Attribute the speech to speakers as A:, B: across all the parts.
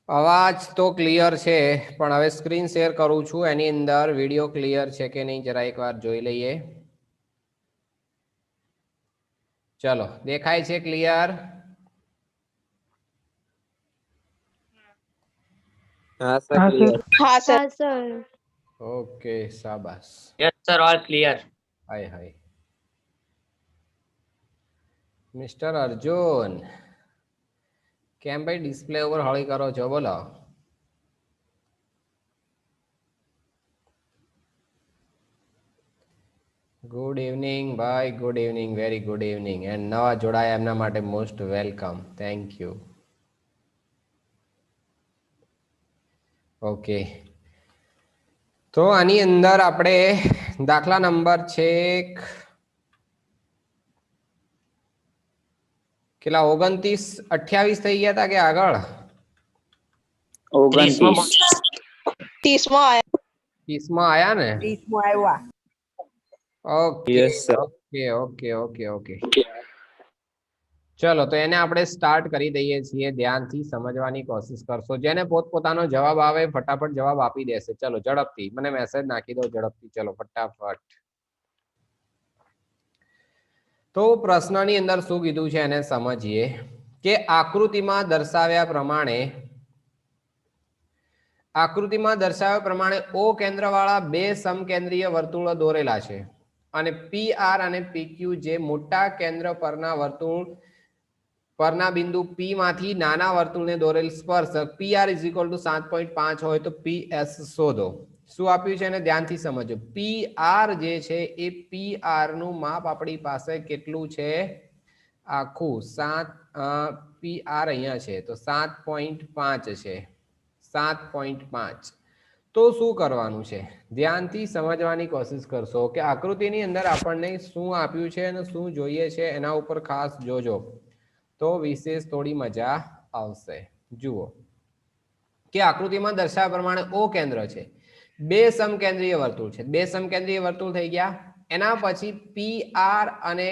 A: અવાજ તો ક્લિયર છે પણ હવે સ્ક્રીન શેર કરું છું એની અંદર વિડિયો ક્લિયર છે કે નહીં જરા એકવાર જોઈ લઈએ. ચલો દેખાય છે ક્લિયર?
B: हाँ सर क्लियर।
C: हाँ सर।
D: हाँ सर।
A: ઓકે શાબાશ.
B: Yes sir all clear.
A: Hi hi. Mister Arjun કેમ ભાઈ ડિસ્પ્લે ઉપર હળી કરો છો બોલો? ગુડ ઇવનિંગ ભાઈ, good evening, very good evening. And નવા જોડાયા એમના માટે most welcome, thank you. Okay, તો આની અંદર આપણે દાખલા નંબર છે કેટલા 29, 28 થઈ ગયા હતા કે આગળ?
B: 29
C: 30 आया।
A: 30 માં આયા ને?
E: 30 માં આવ્યા.
A: Okay
B: Yes, sir.
A: Okay okay okay okay. ચલો તો એને આપણે સ્ટાર્ટ કરી દઈએ છીએ. ધ્યાનથી સમજવાની કોશિશ કરશો. જેને પોતપોતાનો જવાબ આવે ફટાફટ જવાબ આપી દેશે. ચલો ઝડપથી મને મેસેજ નાખી દો ઝડપથી. ચલો ફટાફટ. તો પ્રશ્નની અંદર શું કીધું છે એને સમજીએ કે આકૃતિમાં દર્શાવ્યા પ્રમાણે ઓ કેન્દ્રવાળા બે સમકેન્દ્રીય વર્તુળો દોરેલા છે અને પી આર અને પી ક્યુ જે મોટા કેન્દ્ર પરના વર્તુળ પરના બિંદુ પી માંથી નાના વર્તુળને દોરેલ સ્પર્શક P R is equal to 7.5 હોય તો પી એસ શોધો. શું આપ્યું છે એને ધ્યાનથી સમજો. પી આર જે છે એ પી આર નું માપ આપણી પાસે કેટલું છે? આખું 7 પી આર અહીંયા છે તો 7.5 છે. 7.5. તો શું કરવાનું છે? ધ્યાનથી સમજવાની કોશિશ કરશો કે આકૃતિની અંદર આપણને શું આપ્યું છે અને શું જોઈએ છે એના ઉપર ખાસ જોજો તો વિશેષ થોડી મજા આવશે. જુઓ કે આકૃતિમાં દર્શાવ્યા પ્રમાણે ઓ કેન્દ્ર છે, બે સમકેન્દ્રીય વર્તુળ છે. બે સમકેન્દ્રીય વર્તુળ થઈ ગયા. એના પછી પી આર અને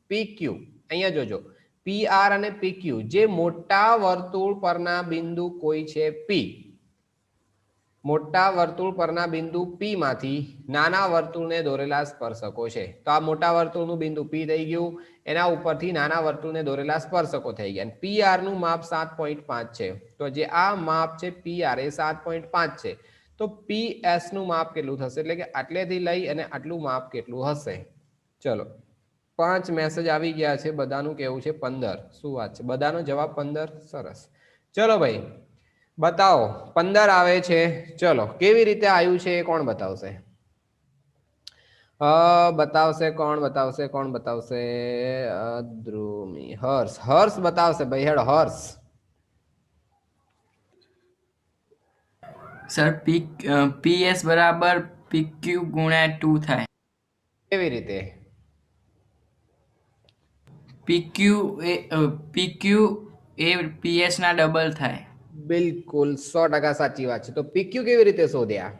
A: પી ક્યુ. અહીંયા જોજો પી આર અને પી ક્યુ જે મોટા વર્તુળ પરના બિંદુ કોઈ છે પી. મોટા વર્તુળ પરના બિંદુ પી માંથી નાના વર્તુળને દોરેલા સ્પર્શકો છે. તો આ મોટા વર્તુળનું બિંદુ પી થઈ ગયું. એના ઉપરથી નાના વર્તુળને દોરેલા સ્પર્શકો થઈ ગયા. પી આર નું માપ 7.5 છે. તો જે આ માપ છે પી આર એ 7.5 છે. તો પી એસ નું માપ કેટલું થશે? એટલે કે આટલેથી લઈ અને આટલું માપ કેટલું હશે? ચલો 5 મેસેજ આવી ગયા છે. બધાનું કેવું છે 15. શું વાત છે? બધાનો જવાબ 15. સરસ. ચલો ભાઈ બતાવો 15 આવે છે. ચલો કેવી રીતે આવ્યું છે એ કોણ બતાવશે? કોણ બતાવશે? ધ્રુમી, હર્ષ બતાવશે ભાઈ. હેડો હર્ષ.
F: સર પીએસ બરાબર પીક્યુ ગુણ્યા 2 થાય.
A: કેવી રીતે?
F: પીક્યુ એ પીએસ ના ડબલ થાય.
A: બિલકુલ 100% સાચી વાત છે. તો પીક્યુ કેવી રીતે શોધ્યા?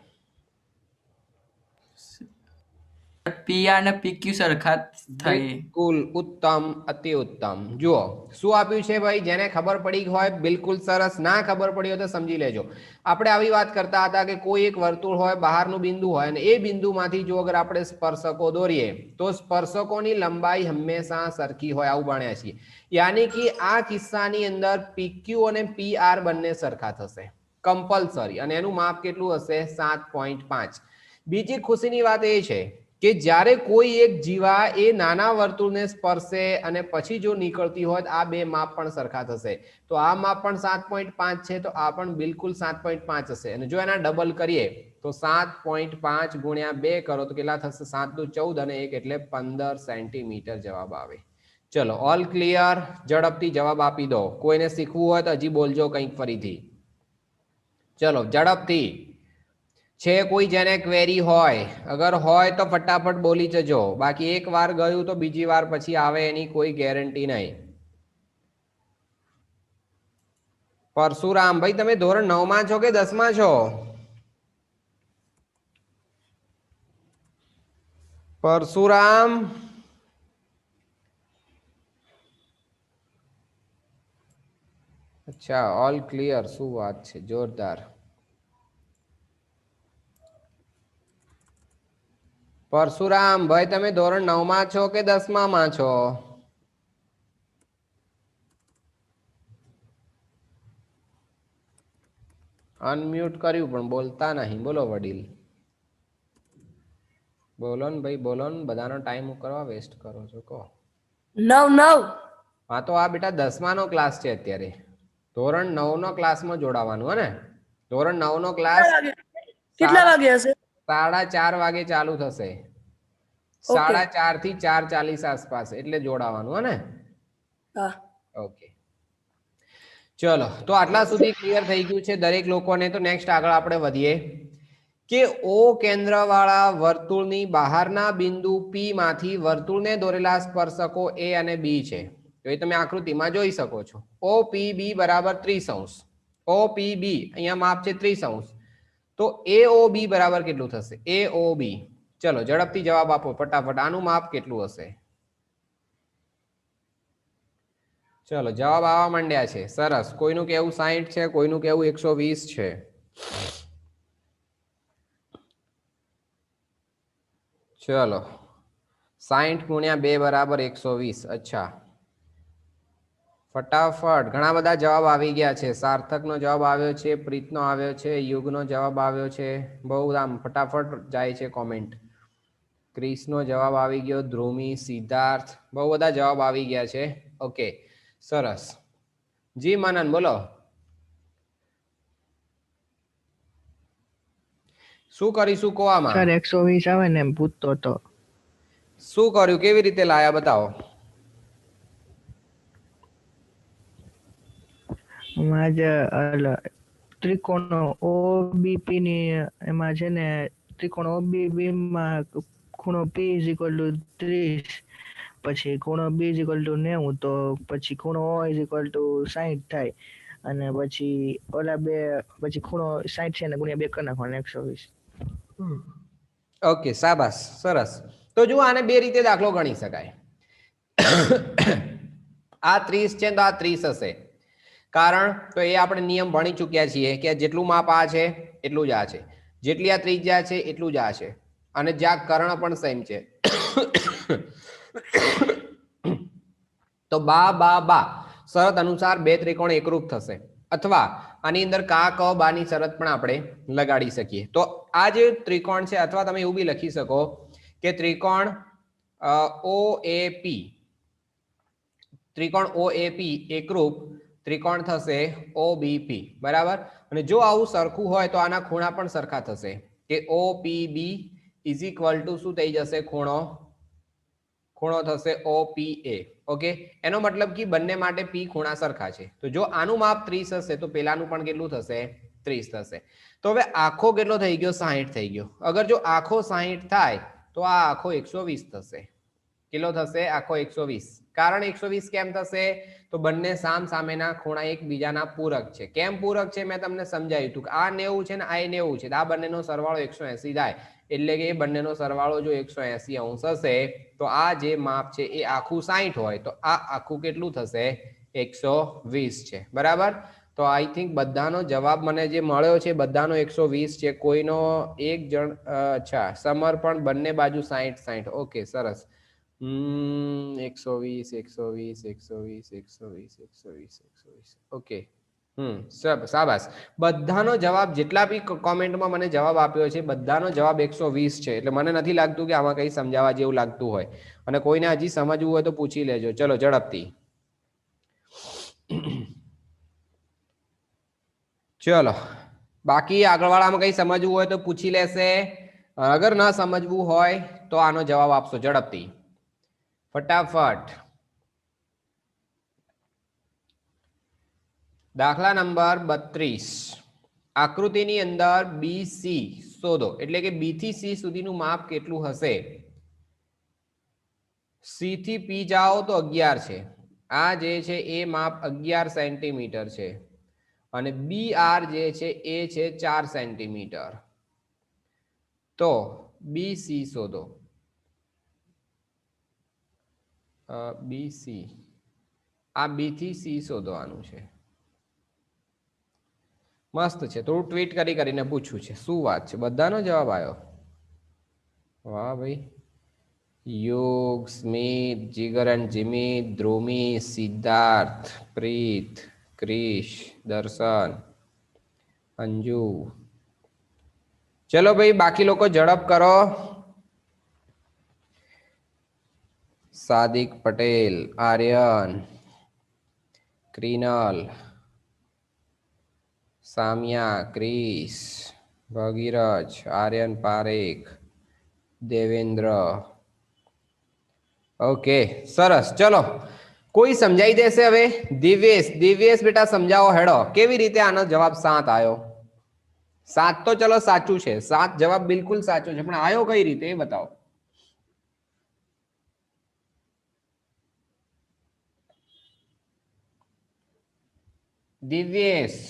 F: પીઆર અને પીક્યુ સરખા થાય.
A: બિલકુલ ઉત્તમ, અતિ ઉત્તમ. જુઓ શું આપ્યું છે ભાઈ? જેને ખબર પડી હોય બિલકુલ સરસ. ના ખબર પડી હોય તો સમજી લેજો. આપણે આવી વાત કરતા હતા કે કોઈ એક વર્તુળ હોય, બહારનું બિંદુ હોય અને એ બિંદુમાંથી જો અગર આપણે સ્પર્શકો દોરીએ તો સ્પર્શકોની લંબાઈ હંમેશા સરખી હોય. આવું ભણ્યા છીએ. યાની કે આ કિસ્સાની અંદર પીક્યુ અને પી આર બંને સરખા થશે કમ્પલસરી. અને એનું માપ કેટલું હશે? 7.5. બીજી ખુશીની વાત એ છે કે જ્યારે કોઈ એક જીવા એ નાના વર્તુળને સ્પર્શે અને પછી જો નીકળતી હોય આ બે માપ પણ સરખા થશે. તો આ માપ પણ 7.5 છે તો આ પણ બિલકુલ 7.5 હશે. અને જો એના ડબલ કરીએ તો 7.5 ગુણ્યા 2 કરો તો કેટલા થશે? 7 દુ 14 અને 1 એટલે 15 સેન્ટીમીટર જવાબ આવે. ચલો ઓલ ક્લિયર? ઝડપથી જવાબ આપી દો. કોઈને શીખવું હોય તો હજી બોલજો કંઈક ફરીથી. ચલો ઝડપથી. છે કોઈ જેને ક્વેરી હોય? અગર હોય તો ફટાફટ બોલી જજો. બાકી એક વાર ગયું તો બીજી વાર પછી આવે એની કોઈ ગેરંટી નહીં. પરશુરામ ભાઈ તમે ધોરણ 9 માં છો કે 10 માં છો? પરશુરામ અચ્છા, ઓલ ક્લિયર. શું વાત છે, જોરદાર. પરશુરામ ભાઈ, તમે ધોરણ 9 માં છો કે 10મા માં છો? અનમ્યુટ કર્યું પણ બોલતા નહીં. બોલો વડીલ, બોલો ને ભાઈ, બોલો ને. બધાનો ટાઈમ કરવા વેસ્ટ કરો છો કહો.
D: 9
A: હા તો આ બેટા 10મા નો ક્લાસ છે અત્યારે. ધોરણ 9 નો ક્લાસમાં જોડાવાનું હે ને? ધોરણ 9 નો ક્લાસ
D: કેટલા વાગે હશે?
A: 4:30 વાગે ચાલુ થશે. 4:30 થી 4:40 આસપાસ, એટલે જોડાવાનું હે ને?
D: હા.
A: ઓકે, ચલો. તો આટલા સુધી ક્લિયર થઈ ગયું છે દરેક લોકોને. તો નેક્સ્ટ આગળ આપણે વધીએ કે ઓ કેન્દ્ર વાળા વર્તુળની બહારના બિંદુ P માંથી વર્તુળને દોરેલા સ્પર્શકો A અને B છે. તો એ તમે આકૃતિમાં જોઈ શકો છો. OPB બરાબર 30°. OPB અહીંયા માપ છે 30°. તો AOB બરાબર કેટલું થશે? AOB, ચલો ઝડપથી જવાબ આપો ફટાફટ. આનું માપ કેટલું હશે? ચલો જવાબ આવવા માંડ્યા છે. સરસ. કોઈનું કેવું 60 છે, કોઈનું કેવું 120 છે. ચલો, 60 ગુણ્યા 2 બરાબર 120. અચ્છા, ફટાફટ. ઘણા બધા જવાબ આવી ગયા છે. સાર્થકનો જવાબ આવ્યો છે, પ્રીતનો આવ્યો છે, યુગનો જવાબ આવ્યો છે. બહુ આમ ફટાફટ જાય છે કોમેન્ટ. ક્રિસનો જવાબ આવી ગયો, ધ્રુમી, સિદ્ધાર્થ, બહુ બધા જવાબ આવી ગયા છે. ઓકે, સરસ. જી મનન, બોલો. શું કરીશું કહો આમાં?
E: સર 120 આવે ને એમ પૂછતો તો.
A: શું કર્યું, કેવી રીતે લાયા, બતાવો.
E: એમાં જ ત્રિકોણ OBP ની એમાં છે ને, ત્રિકોણ OBB માં ખૂણો P = 30, પછી ખૂણો B = 90, તો પછી ખૂણો O = 60 થાય. અને પછી ઓલા બે, પછી ખૂણો 60 છે ને ગુણ્યા 2 કરી નાખવાનો 120.
A: ઓકે, શાબાશ, સરસ. તો જુઓ, આને બે રીતે દાખલો ગણી શકાય. આ 30 છે તો આ 30 હશે. કારણ તો એ આપણે નિયમ ભણી ચૂક્યા છીએ કે જેટલું માપ આ છે એટલું જ આ છે, જેટલી આ ત્રિજ્યા છે એટલું જ આ છે, અને જ્યાં કર્ણ પણ સેમ છે. તો બા બા બા શરત અનુસાર બે ત્રિકોણ એકરૂપ થશે. અથવા આની અંદર કા ક બાની શરત પણ આપણે લગાડી શકીએ. તો આ જે ત્રિકોણ છે, અથવા તમે એવું બી લખી શકો કે ત્રિકોણ OAP, ત્રિકોણ OAP એકરૂપ ત્રિકોણ થશે OBP, બરાબર. અને જો આવું સરખું હોય તો આના ખૂણા પણ સરખા થશે કે OPB = શું થઈ જશે? ખૂણો થશે OPA. ઓકે, એનો મતલબ કે બંને માટે P ખૂણા સરખા છે. તો જો આનું માપ 30 હશે તો પેલાનું પણ કેટલું થશે? 30 થશે. તો હવે આખો કેટલો થઈ ગયો? 60 થઈ ગયો. અગર જો આખો 60 થાય તો આ આખો 120 થશે. કેટલો થશે? આખો 120. કારણ 120 કેમ થશે? તો બંને સામ સામેના ખૂણા એકબીજાના પૂરક છે. કેમ પૂરક છે મેં તમને સમજાવ્યું હતું. આ 90 છે ને આ 90 છે, આ બંનેનો સરવાળો 180 થાય. એટલે કે એ બંનેનો સરવાળો જો 180° હશે તો આ જે માપ છે એ આખું 60 હોય તો આ આખું કેટલું થશે? 120 છે, બરાબર. તો આઈ થિંક બધાનો જવાબ મને જે મળ્યો છે બધાનો 120 છે. કોઈનો એક જણ, અચ્છા, સમર પણ બંને બાજુ 60. ઓકે, સરસ. 120. ઓકે, શાબાશ. બધાનો જવાબ, જેટલા બી કોમેન્ટમાં મને જવાબ આપ્યો છે બધાનો જવાબ 120 છે. એટલે મને નથી લાગતું કે આમાં કંઈ સમજાવવા જેવું લાગતું હોય. અને કોઈને હજી સમજવું હોય તો પૂછી લેજો. ચલો ઝડપથી. ચલો, બાકી આગળવાળામાં કંઈ સમજવું હોય તો પૂછી લેશે. અગર ના સમજવું હોય તો આનો જવાબ આપશો ઝડપથી, ફટાફટ. દાખલા નંબર 32. આકૃતિની અંદર BC શોધો. એટલે કે B થી C સુધીનું માપ કેટલું હશે? C થી P જાઓ તો 11 છે. આ જે છે એ માપ 11 સેન્ટીમીટર છે. અને BR જે છે એ છે 4 સેન્ટીમીટર. તો BC શોધો. BC, આ B થી C શોધવાનું છે. મસ્ત છે. થોડું ટ્વીટ કરીને પૂછ્યું છે. શું વાત છે? બધાનો જવાબ આવ્યો. વાહ ભાઈ. યોગ, સ્મિત, જીગર એન્ડ જીમી, ધ્રુમી, સિદ્ધાર્થ, પ્રીત, ક્રિશ, દર્શન, અંજુ. ચલો ભાઈ, બાકી લોકો ઝડપ કરો. સાદિક પટેલ, આર્યન, ક્રિનલ, સામિયા, ક્રિશ, ભગીરથ, આર્યન પારેખ, દેવેન્દ્ર. ઓકે, સરસ. ચલો, કોઈ સમજાઈ દેશે હવે? દિવ્યેશ બેટા સમજાવો હેડો. કેવી રીતે આનો જવાબ 7 આવ્યો? 7 તો ચલો સાચું છે. 7 જવાબ બિલકુલ સાચો છે, પણ આવ્યો કઈ રીતે એ બતાવો. દિવ્યેશ,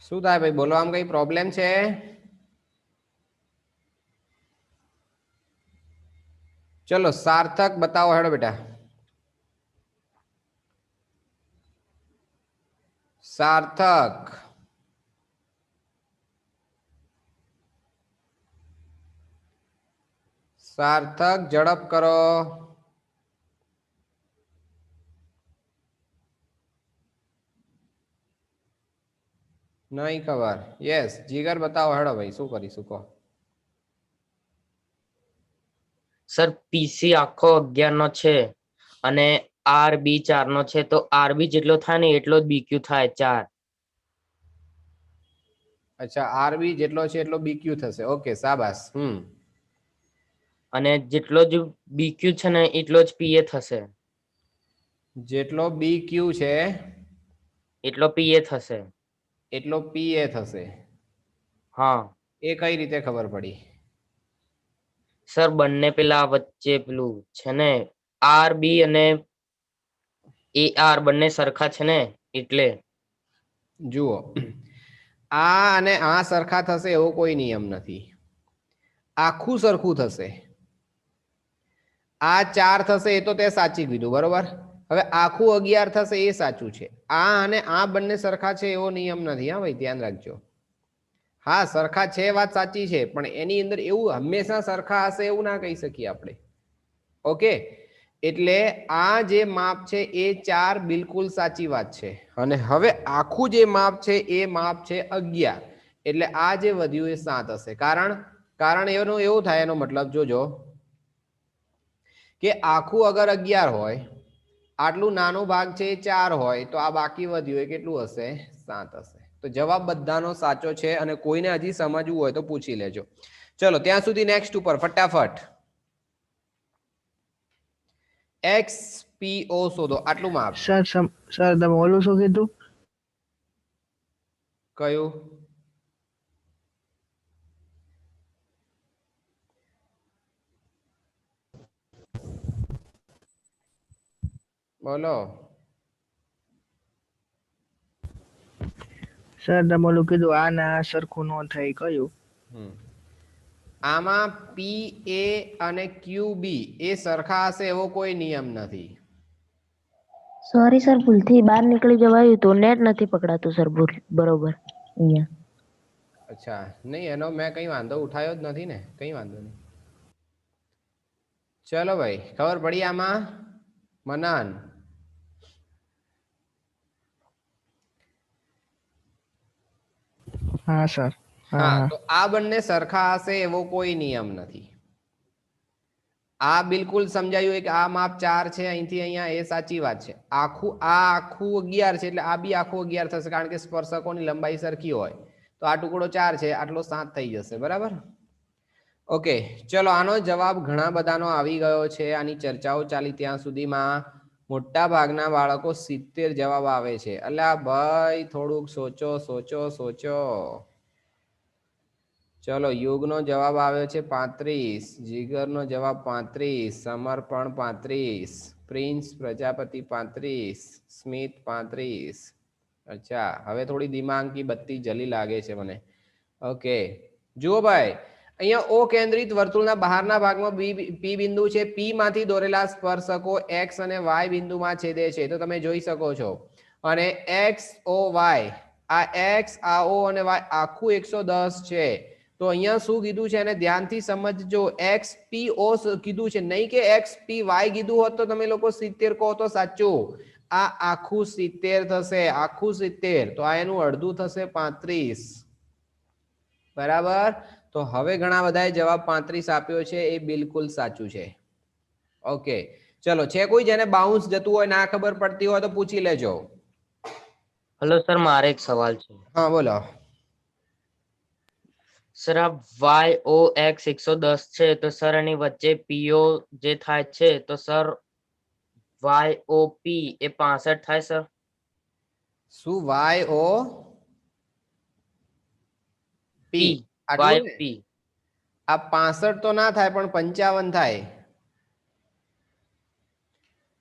A: શું થાય ભાઈ? બોલો, આમ કઈ પ્રોબ્લેમ છે? ચલો, સાર્થક બતાવો હેડો બેટા. સાર્થક, સાર્થક ઝડપ કરો. નહીં ખબર. યસ, જીગર બતાવો હેડો ભાઈ, શું કરીશું કહો.
B: સર પીસી આખો 11 નો છે અને આરબી 4 નો છે, તો આરબી જેટલો થાય ને એટલો જ બીક્યુ થાય 4.
A: અચ્છા, આરબી જેટલો છે એટલો બીક્યુ થશે. ઓકે, સાબાસ.
B: અને જેટલો જ બીક્યુ છે ને એટલો જ પીએ થશે.
A: જેટલો બી ક્યુ છે
B: એટલો પીએ થશે.
A: એટલો પી એ થશે.
B: હા
A: એ કઈ રીતે ખબર પડી?
B: સર બંને પેલા વચ્ચે પેલું છે ને આર બી અને એ આર બંને સરખા છે ને એટલે.
A: જુઓ, આ અને આ સરખા થશે એવો કોઈ નિયમ નથી. આખું સરખું થશે. આ 4 થશે એ તો તે સાચી કીધું, બરોબર. હવે આખું 11 થશે એ સાચું છે. આ અને આ બંને સરખા છે એવો નિયમ નથી. હા ભાઈ, ધ્યાન રાખજો. હા, સરખા છે, વાત સાચી છે, પણ એની અંદર એવું હંમેશા સરખા હશે એવું ના કહી શકીએ આપણે. ઓકે, એટલે આ જે માપ છે એ 4 બિલકુલ સાચી વાત છે. અને હવે આખું જે માપ છે એ માપ છે 11. એટલે આ જે વધ્યું એ 7 હશે. કારણ એનું એવું થાય, એનો મતલબ જોજો કે આખું અગર 11 હોય, આટલું નાનો ભાગ છે એ 4 હોય, તો આ બાકી વધ્યું એ કેટલું હશે? 7 હશે. તો જવાબ બધાનો સાચો છે. અને કોઈને હજી સમજવું હોય તો પૂછી લેજો. ચલો, ત્યાં સુધી નેક્સ્ટ ઉપર ફટાફટ. XPO શોધો. આટલું માપ.
E: સર તમે ઓલું શું કીધું?
A: કયું? બોલો.
E: સર તમે ઓલું કીધું આ ને આ સરખું ન થાય, કયું?
A: આમાં PA અને QB એ સરખા હશે એવો કોઈ નિયમ નથી.
G: સોરી સર, ભૂલથી બહાર નીકળી જવાયું તો નેટ નથી પકડાતું સર બરોબર અહીંયા.
A: અચ્છા, નહીં, એનો મેં કઈ વાંધો ઉઠાયો જ નથી ને. કઈ વાંધો નહીં. ચલો ભાઈ, ખબર પડી આમાં? મનન,
E: હા સર.
A: હા, તો આ બંને સરખા હશે એવો કોઈ નિયમ નથી. આ બિલકુલ સમજાયું કે આ માપ 4 છે અહીંથી અહીંયા, એ સાચી વાત છે. આખું 11 છે એટલે આ બી આખું 11 થશે, કારણ કે સ્પર્શકોની લંબાઈ સરખી હોય. તો આ ટુકડો 4 છે, આટલો 7 થઈ જશે, બરાબર. ઓકે, ચલો, આનો જવાબ ઘણા બધાનો આવી ગયો છે. આની ચર્ચાઓ ચાલી ત્યાં સુધીમાં મોટા ભાગના બાળકો 70 જવાબ આવે છે. અલ્યા ભાઈ, થોડુંક સોચો. ચલો, યુગનો જવાબ આવ્યો છે 35, જીગરનો જવાબ 35, સમર્પણ 35, પ્રિન્સ પ્રજાપતિ 35, સ્મિત 35. અચ્છા, હવે થોડી દિમાગની બત્તી જલી લાગે છે મને. ઓકે, જુઓ ભાઈ, અહીંયા ઓ કેન્દ્રિત વર્તુળના બહારના ભાગમાં પી બિંદુ છે. પી માંથી દોરેલા સ્પર્શકો એક્સ અને વાય બિંદુમાં છેદે છે, તો તમે જોઈ શકો છો. અને એક્સ ઓ વાય, આ એક્સ આ ઓ અને વાય આખું 110 છે. તો અહીંયા શું કીધું છે એને ધ્યાનથી સમજજો. એક્સ પી ઓ કીધું છે, નહીં કે એક્સ પી વાય કીધું હોત તો તમે લોકો 70 કહો તો સાચું. આ આખું 70 થશે, આખું 70. તો આ એનું અડધું થશે 35. બરાબર. તો હવે ઘણા બધાએ જવાબ 35 આપ્યો છે, એ બિલકુલ સાચું છે. ઓકે ચલો, છે કોઈ જેને બાઉન્સ જતું હોય, ના ખબર પડતી હોય તો પૂછી લેજો.
B: હલો સર, મારે એક સવાલ છે.
A: હા બોલો.
B: સર આ વાય ઓ એક્સ 110 છે, તો સર એની વચ્ચે પીઓ જે થાય છે, તો સર વાય ઓ પી એ 65 થાય સર?
A: શું વાય ઓ પી
B: પી
A: આટલું
B: વાય
A: ને?
B: પી
A: આ 65 તો ના થાય, પણ 55 થાય.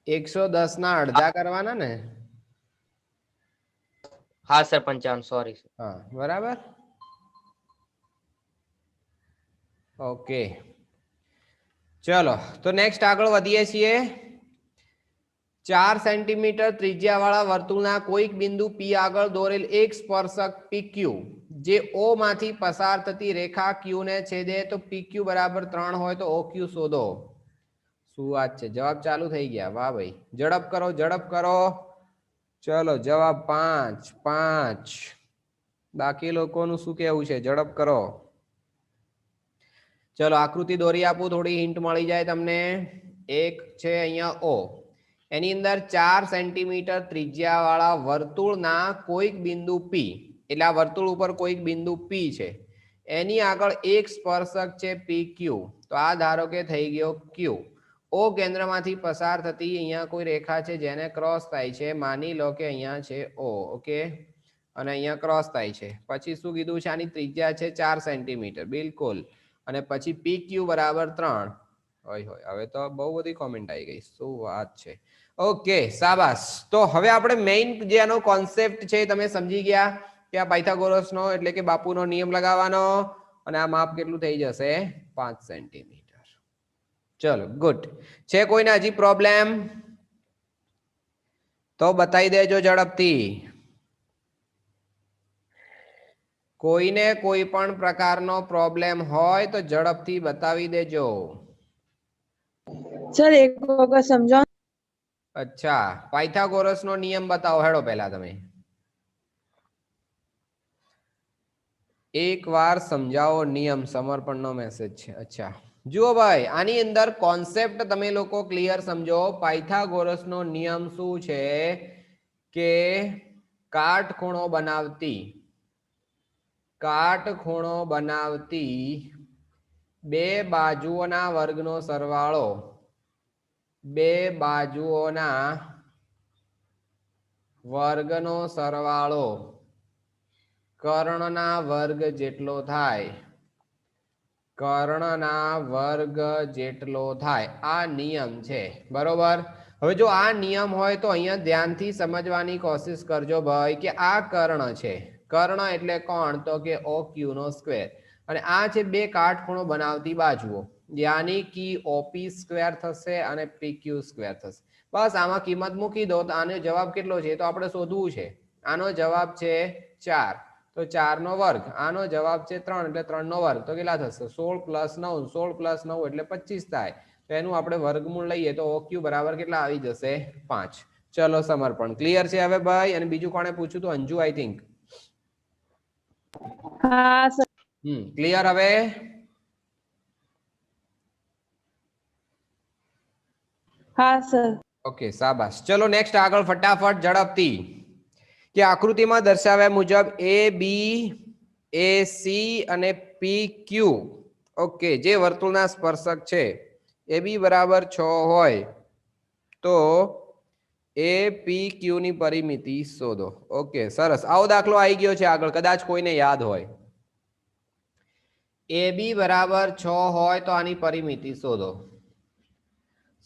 A: 110 ના અડધા કરવાના ને.
B: હા સર 55, સોરી સર.
A: હા બરાબર. ઓકે ચલો, તો નેક્સ્ટ આગળ વધીએ છીએ. 4 સેન્ટીમીટર ત્રિજ્યા વાળા વર્તુળના કોઈક બિંદુ પી આગળ દોરેલ એક સ્પર્શક PQ જે O માંથી પસાર થતી રેખા Q ને છેદે, તો PQ બરાબર 3 હોય તો OQ શોધો. શું વાત છે, જવાબ ચાલુ થઈ ગયા. વાહ ભાઈ, ઝડપ કરો ઝડપ કરો. ચલો જવાબ 5 5. બાકી લોકોનું શું કેવું છે, ઝડપ કરો. ચલો આકૃતિ દોરી આપું, થોડી હિન્ટ મળી જાય તમને. એક છે અહીંયા O, એની અંદર 4 સેન્ટીમીટર ત્રિજ્યા વાળા વર્તુળના કોઈક બિંદુ P, એટલે આ વર્તુળ ઉપર કોઈક બિંદુ P છે, એની આગળ એક સ્પર્શક છે PQ. તો આ ધારો કે થઈ ગયો Q. O કેન્દ્રમાંથી પસાર થતી અહીંયા કોઈ રેખા છે જેને ક્રોસ થાય છે, માની લો કે અહીંયા છે O. ઓકે, અને અહીંયા ક્રોસ થાય છે. પછી શું કીધું છે, આની ત્રિજ્યા છે 4 સેન્ટીમીટર, બિલકુલ. અને પછી PQ બરાબર 3. હોય હોય, હવે તો બહુ બધી કોમેન્ટ આવી ગઈ. શું વાત છે. ઓકે શાબાશ. તો હવે આપણે મેઇન જે આનો કોન્સેપ્ટ છે તમે સમજી ગયા કે આ પાયથાગોરસનો એટલે કે બાપુનો નિયમ લગાવવાનો, અને આ માપ કેટલું થઈ જશે, 5 સેન્ટીમીટર. ચલો ગુડ. છે કોઈને હજી પ્રોબ્લેમ તો બતાવી દેજો ઝડપથી. કોઈને કોઈ પણ પ્રકારનો પ્રોબ્લેમ હોય તો ઝડપથી બતાવી દેજો.
C: સર એક વખત સમજાવો.
A: અચ્છા, પાયથાગોરસનો નિયમ બતાવો હેડો પહેલા તમે. એક વાર સમજાવો નિયમ, સમર્પણનો મેસેજ છે. અચ્છા જુઓ ભાઈ, આની અંદર કોન્સેપ્ટ તમે લોકો ક્લિયર સમજો. પાયથાગોરસનો નિયમ શું છે કે કાટખૂણો બનાવતી બે બાજુઓના વર્ગનો સરવાળો, બે બાજુઓના વર્ગનો સરવાળો કર્ણના વર્ગ જેટલો થાય, કર્ણના વર્ગ જેટલો થાય. આ નિયમ છે, બરોબર. હવે જો આ નિયમ હોય તો અહીંયા ધ્યાનથી સમજવાની કોશિશ કરજો ભાઈ કે આ કર્ણ છે. કર્ણ એટલે કોણ, તો કે OQ નો સ્ક્વેર. અને આ છે બે કાટખૂણો બનાવતી બાજુઓ, યાની કે OP સ્ક્વેર થશે અને PQ સ્ક્વેર થશે. બસ આમાં કિંમત મૂકી દો તો આનો જવાબ કેટલો છે તો આપણે શોધવું છે. આનો જવાબ છે 4, તો 4 નો વર્ગ. આનો જવાબ છે 3, એટલે 3 નો વર્ગ. તો કેટલા થશે, 16 + 9. 16 + 9 એટલે 25 થાય. તો એનું આપણે વર્ગમૂળ લઈએ તો OQ બરાબર કેટલા આવી જશે, 5. ચલો સમર્પણ ક્લિયર છે હવે ભાઈ. અને બીજું કોણે પૂછ્યું તો અંજુ, આઈ થિંક.
C: હા સર.
A: ક્લિયર હવે.
C: હા સર.
A: ઓકે શાબાશ. ચલો નેક્સ્ટ આગળ ફટાફટ ઝડપથી. કે આકૃતિમાં દર્શાવ્યા મુજબ AB, AC અને PQ, ઓકે, જે વર્તુળના સ્પર્શક છે AB બરાબર 6 હોય તો APQ ની પરિમિતિ શોધો. ઓકે સરસ, આવો દાખલો આવી ગયો છે આગળ, કદાચ કોઈને યાદ હોય. AB બરાબર 6 હોય તો આની પરિમિતિ શોધો.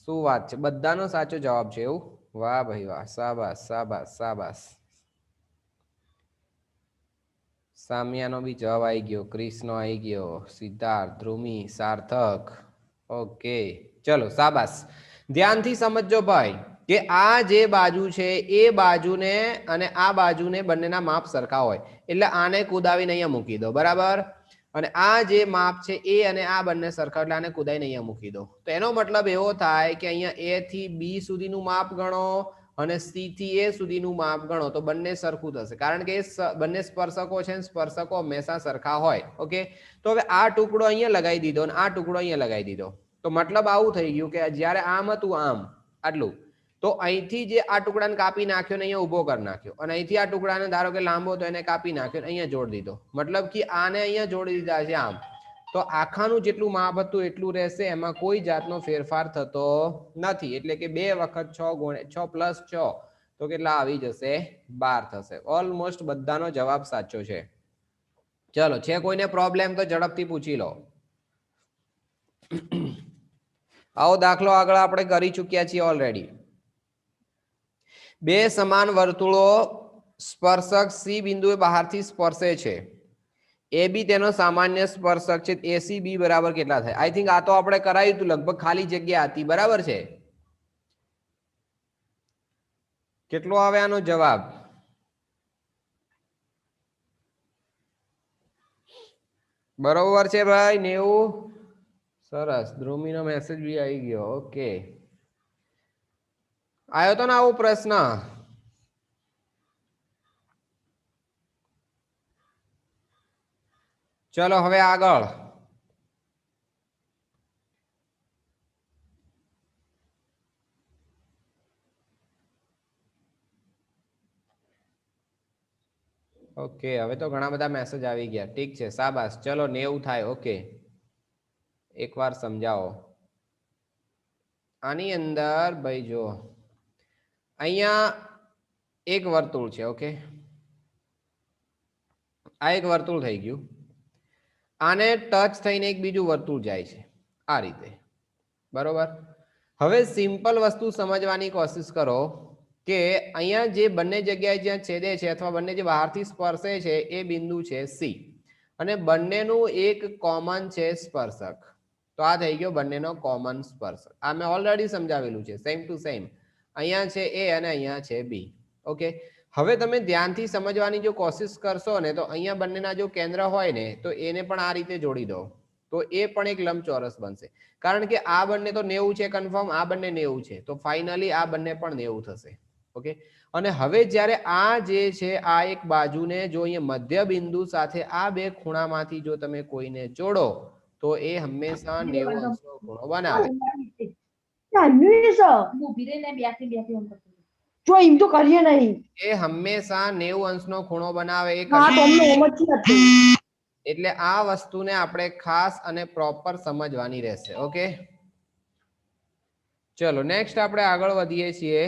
A: શું વાત છે, બધાનો સાચો જવાબ છે એવું. વાહ ભાઈ વાહ, શાબાશ શાબાશ શાબાશ સામિયાનો બી જવાબ આવી ગયો, ક્રિશનો આવી ગયો, સિદ્ધાર્થ, ધ્રુમી, સાર્થક. ઓકે ચલો શાબાશ. ધ્યાનથી સમજજો ભાઈ કે આ જે બાજુ છે એ બાજુને અને આ બાજુને બંનેના માપ સરખા હોય એટલે આને કુદાવીને અહીંયા મૂકી દો, બરાબર. અને આ જે માપ છે એ અને આ બંને સરખા એટલે આને કુદાઈને અહીંયા મૂકી દો. તો એનો મતલબ એવો થાય કે અહીંયા A થી B સુધીનું માપ ગણો અને C થી A સુધીનું માપ ગણો તો બંને સરખું થશે, કારણ કે બંને સ્પર્શકો છે, સ્પર્શકો હંમેશા સરખા હોય. ઓકે, તો હવે આ ટુકડો અહીંયા લગાવી દીધો અને આ ટુકડો અહીંયા લગાવી દીધો. તો મતલબ આવું થઈ ગયું કે જ્યારે આમ હતું આમ આટલું, તો અહીંથી જે આ ટુકડાને કાપી નાખ્યો ને અહીંયા ઊભો કરી નાખ્યો અને અહીંથી આ ટુકડાને ધારો કે લાંબો તો એને કાપી નાખ્યો ને અહીંયા જોડી દીધો. મતલબ કે આને અહીંયા જોડી દીધા છે આમ, તો આખાનું જેટલું માપ હતું એટલું રહેશે, એમાં કોઈ જાતનો ફેરફાર થતો નથી. એટલે કે 2 વખત 6 પ્લસ 6 તો કેટલા આવી જશે? 12 થશે. ઓલમોસ્ટ બધાનો જવાબ સાચો છે. ચલો, છે કોઈને પ્રોબ્લેમ તો ઝડપથી પૂછી લો. આવો દાખલો આગળ આપણે કરી ચૂક્યા છીએ ઓલરેડી. 2 સમાન વર્તુળો સ્પર્શક C બિંદુએ બહારથી સ્પર્શે છે. AB તેનો સામાન્ય સ્પર્શક છે. ACB બરાબર કેટલા થાય? આઈ થિંક આ તો આપણે કરાયું હતું, લગભગ ખાલી જગ્યા હતી, બરાબર છે. કેટલો આવે આનો જવાબ? બરોબર છે ભાઈ, 90. સરસ, ધ્રુમીનો મેસેજ બી આવી ગયો. ઓકે, આવ્યો તો ને આવો પ્રશ્ન? ચલો હવે આગળ. ઓકે, હવે તો ઘણા બધા મેસેજ આવી ગયા. ઠીક છે, શાબાશ. ચલો 90 થાય. ઓકે, એકવાર સમજાવો. આની અંદર ભાઈ જો અહીંયા એક વર્તુળ છે. ઓકે, આ એક વર્તુળ થઈ ગયું. આને ટચ થઈને એક બીજું વર્તુળ જાય છે આ રીતે, બરોબર. હવે સિમ્પલ વસ્તુ સમજવાની કોશિશ કરો કે અહીંયા જે બંને જગ્યાએ જ્યાં છેદે છે અથવા બંને જે બહારથી સ્પર્શે છે એ બિંદુ છે C અને બંનેનું એક કોમન છે સ્પર્શક. તો આ થઈ ગયો બંનેનો કોમન સ્પર્શક. આ મેં ઓલરેડી સમજાવેલું છે, સેમ ટુ સેમ. અહીંયા છે A અને અહીંયા છે B. ઓકે, હવે તમે ધ્યાનથી સમજવાની જો કોશિશ કરશો ને તો અહીંયા બંનેના જો કેન્દ્ર હોય ને તો એને પણ આ રીતે જોડી દો તો એ પણ એક લંબચોરસ બનશે. કારણ કે આ બંને તો 90 છે કન્ફર્મ, આ બંને 90 છે, તો ફાઇનલી આ બંને પણ 90 થશે. ઓકે, અને હવે જ્યારે આ જે છે આ એક બાજુને જો અહીંયા મધ્ય બિંદુ સાથે આ બે ખૂણામાંથી જો તમે કોઈને જોડો તો એ હંમેશા 90 અંશનો ખૂણો બનાવે.
D: જો એમ તો કરીએ નહીં,
A: એ હંમેશા 90 અંશનો ખૂણો બનાવે. એટલે આ વસ્તુને આપણે ખાસ અને પ્રોપર સમજવાની રહેશે. ઓકે, ચલો નેક્સ્ટ આપણે આગળ વધીએ છીએ.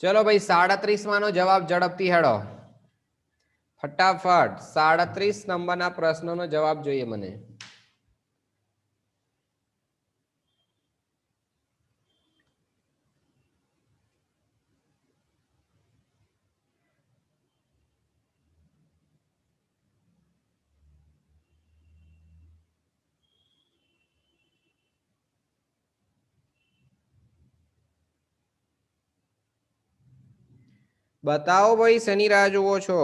A: ચલો ભાઈ, 37 માંનો જવાબ ઝડપથી હેડો ફટાફટ. 37 નંબરના પ્રશ્નોનો જવાબ જોઈએ મને. બતાવો ભાઈ, શેની રાહ જુઓ છો?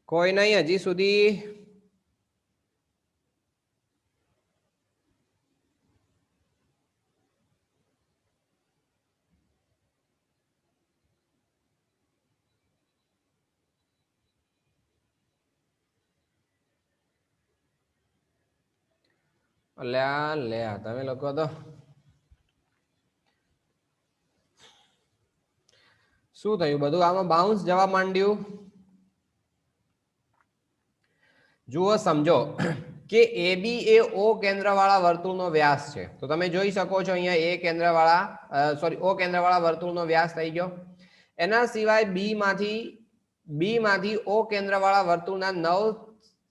A: કોઈ નહીં હજી સુધી? અલ્યા લે, તમે લોકો તો શું થયું? બધું આમાં બાઉન્સ જવા માંડ્યું. જુઓ, સમજો, કે AB એ O કેન્દ્રવાળા વર્તુળનો વ્યાસ છે. તો તમે જોઈ શકો છો અહીંયા A કેન્દ્રવાળા O કેન્દ્રવાળા વર્તુળનો વ્યાસ થઈ ગયો. એના સિવાય B માંથી O કેન્દ્રવાળા વર્તુળના 9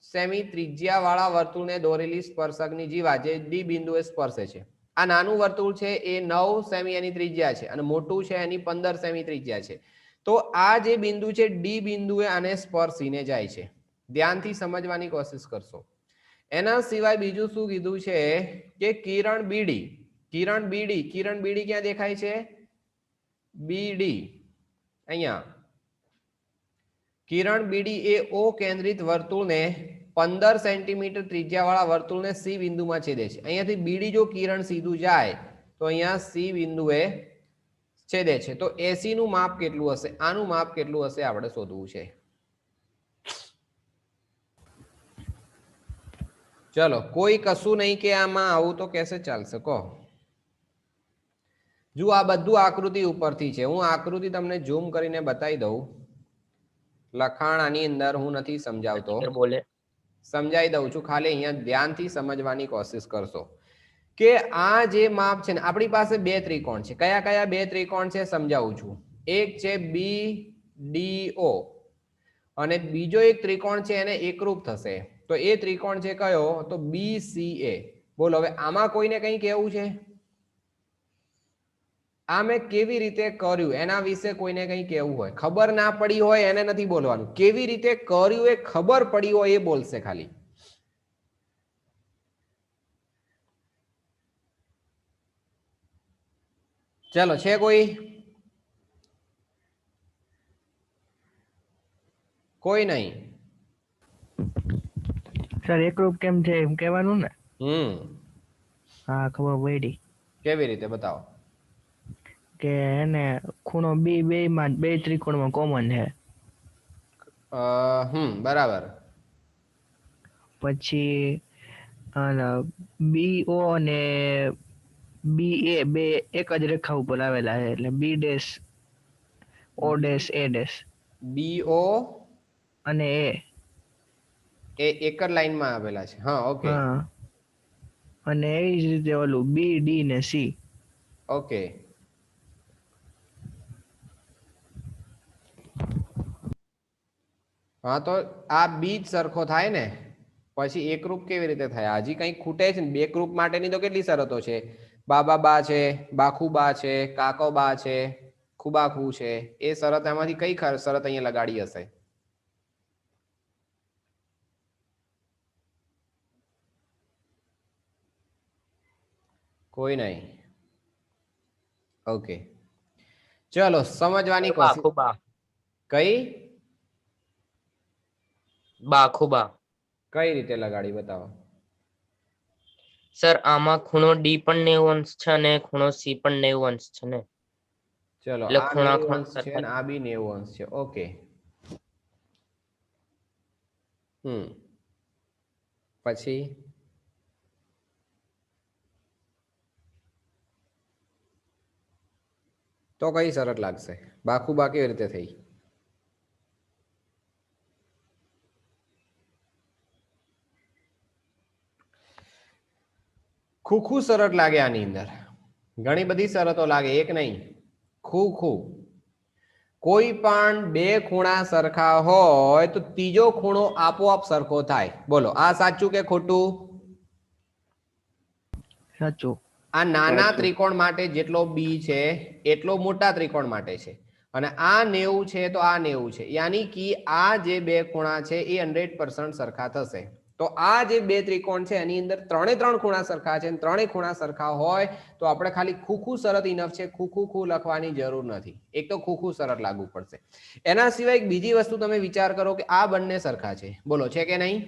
A: સેમી ત્રિજ્યાવાળા વર્તુળને દોરેલી સ્પર્શકની જીવા જે D બિંદુએ સ્પર્શે છે. આ નાનું વર્તુળ છે એ 9 સેમી એની ત્રિજ્યા છે અને મોટું છે એની 15 સેમી ત્રિજ્યા છે. તો આ જે બિંદુ છે D બિંદુએ આને સ્પર્શીને જાય છે. ધ્યાનથી સમજવાની કોશિશ કરશો. એના સિવાય બીજું શું કીધું છે કે કિરણ બીડી ક્યાં દેખાય છે? BD અહીંયા કિરણ બીડી એ O કેન્દ્રિત વર્તુળને 15 સેન્ટીમીટર ત્રિજ્યાવાળા વર્તુળને C બિંદુમાં છેદે છે. અહીંયાથી બીડી જો કિરણ સીધું જાય તો અહીંયા C બિંદુએ છેદે છે. તો AC નું માપ કેટલું હશે? આનું માપ કેટલું હશે આપણે શોધવું છે. ચલો, કોઈ કશું નહીં કે આમાં આવું તો કેસે ચાલશે કહો. જો આ બધું આકૃતિ ઉપરથી છે. હું આકૃતિ તમને ઝૂમ કરીને બતાવી દઉં. લખાણ આની અંદર હું નથી સમજાવતો,
B: બોલે
A: સમજાવી દઉં છું. ખાલી અહીંયા ધ્યાનથી સમજવાની કોશિશ કરશો કે આ જે માપ છે ને, આપણી પાસે બે ત્રિકોણ છે. કયા કયા બે ત્રિકોણ છે સમજાવું છું. એક છે BDO અને બીજો એક ત્રિકોણ છે એને એકરૂપ થશે. તો એ ત્રિકોણ છે કયો? તો BCA. બોલો હવે આમાં કોઈને કંઈ કહેવું છે? આ મેં કેવી રીતે કર્યું એના વિશે કોઈને કંઈ કહેવું હોય, ખબર ના પડી હોય એને નથી બોલવાનું. કેવી રીતે કર્યું એ ખબર પડી હોય એ બોલશે ખાલી. ચલો, છે કોઈ? કોઈ નહીં.
E: સર એકરૂપ કેમ છે એમ કહેવાનું ને? હા ખબર પડી.
A: કેવી રીતે બતાવો?
E: કે એને ખૂણો B બેયમાં બે ત્રિકોણમાં કોમન છે.
A: બરાબર.
E: પછી BO અને BA બે એક જ રેખા ઉપર આવેલા છે એટલે B dash O dash A dash
A: BO
E: અને A
A: એ એક જ લાઈનમાં આવેલા છે. હા, ઓકે.
E: હા અને એ જ રીતે ઓલું BD ને C.
A: ઓકે. હા, તો આ બીજ સરખો થાય ને પછી એકરૂપ કેવી રીતે થાય? હજી કંઈક ખૂટે છે ને. બે ગ્રુપ માટેની તો કેટલી શરતો છે? બાબા બા છે, બાખુ બા છે, કાકો બા છે, ખુબાખુ છે. એ શરત એમાંથી કઈ શરત અહીંયા લગાડી હશે? કોઈ નહીં. ઓકે, ચલો સમજવાની કોશિશ.
B: બાખુબા
A: કઈ
B: બાખુબા
A: કઈ રીતે લગાડી બતાવો.
B: સર આમાં ખૂણો D પણ 90 અંશ છે અને ખૂણો C પણ 90 અંશ છે ને.
A: ચલો,
B: એટલે
A: આ
B: ખૂણા
A: 90
B: ખૂણા
A: અંશ છે ને આ બી 90 અંશ છે. ઓકે. પછી તો કઈ શરત લાગશે? બાખુબા કેવી રીતે થઈ? ખૂખું શરત લાગે આની અંદર. ઘણી બધી શરતો લાગે, એક નહીં. ખૂખું. કોઈ પણ બે ખૂણા સરખા હોય તો ત્રીજો ખૂણો આપોઆપ સરખો થાય. બોલો, આ સાચું કે ખોટું?
E: સાચું.
A: આ નાના ત્રિકોણ માટે જેટલો B છે એટલો મોટા ત્રિકોણ માટે છે. અને આ 90 છે તો આ 90 છે. યાની કે આ જે બે ખૂણા છે એ 100% સરખા થશે. તો આ જે બે ત્રિકોણ છે એની અંદર ત્રણ ખૂણા સરખા છે. ત્રણેય ખૂણા સરખા હોય તો આપણે ખાલી ખૂખું શરત ઇનફ છે. ખૂ લખવાની જરૂર નથી. એક તો ખૂખું શરત લાગુ પડશે. એના સિવાય એક બીજી વસ્તુ તમે વિચાર કરો કે આ બંને સરખા છે. બોલો, છે કે નહીં?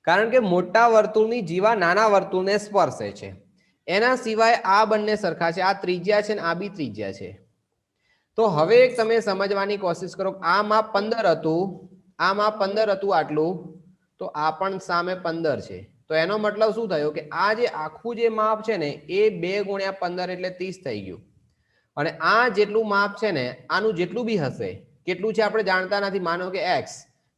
A: કારણ કે મોટા વર્તુળની જીવા નાના વર્તુળને સ્પર્શે છે. એના સિવાય આ બંને સરખા છે. આ ત્રિજ્યા છે ને આ બી ત્રિજ્યા છે. તો હવે એક તમે સમજવાની કોશિશ કરો. આ માપ 15 હતું, આ માપ 15 હતું આટલું, તો આ પણ સામે 15 છે. તો એનો મતલબ શું થયો કે આ જે આખું જે માપ છે ને એ 2 ગુણ્યા 15 એટલે 30 થઈ ગયું. અને આ જેટલું માપ છે ને આનું જેટલું બી હશે, કેટલું છે આપણે જાણતા નથી, માનો કે x,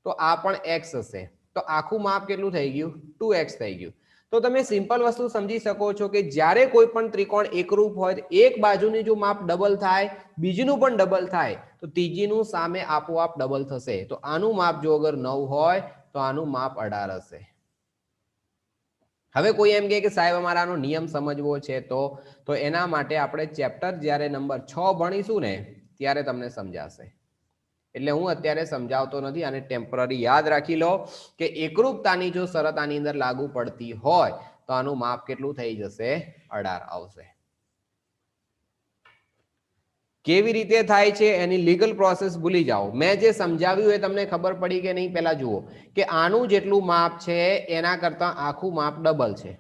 A: તો આ પણ x હશે. તો આખું માપ કેટલું થઈ ગયું 2x થઈ ગયું. તો તમે સિમ્પલ વસ્તુ સમજી શકો છો કે જ્યારે કોઈ પણ ત્રિકોણ એકરૂપ હોય એક બાજુની જો માપ ડબલ થાય બીજીનું પણ ડબલ થાય તો ત્રીજીનું સામે આપોઆપ ડબલ થશે. તો આનું માપ જો અગર 9 હોય તો આનું માપ 18 હશે. હવે કોઈ એમ કે સાહેબ અમારાનો નિયમ સમજવો છે તો એના માટે આપણે ચેપ્ટર જ્યારે નંબર 6 ભણીશું ને ત્યારે તમને સમજાશે. એટલે હું અત્યારે સમજાવતો નથી, અને ટેમ્પરરી યાદ રાખી લો કે એકરૂપતાની જો શરત આની અંદર લાગુ પડતી હોય તો આનું માપ કેટલું થઈ જશે 18 આવશે. કેવી રીતે થાય છે એની લીગલ પ્રોસેસ ભૂલી જાઓ. મેં જે સમજાવ્યું એ તમને ખબર પડી કે નહીં? પહેલા જુઓ કે આનું જેટલું માપ છે એના કરતા આખું માપ ડબલ છે.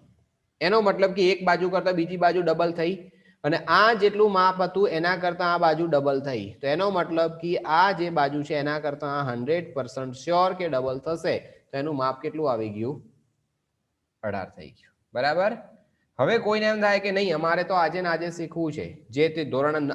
A: એનો મતલબ કે એક બાજુ કરતા બીજી બાજુ ડબલ થઈ, અને આ જેટલું માપ હતું એના કરતા આ બાજુ ડબલ થઈ. તો એનો મતલબ કે આ જે બાજુ છે એના કરતા 100% શ્યોર કે ડબલ થશે. તો એનું માપ કેટલું આવી ગયું? 18 થઈ ગયું. બરાબર. હવે કોઈને એમ થાય કે નહીં અમારે તો આજે ને આજે શીખવું છે જે તે ધોરણ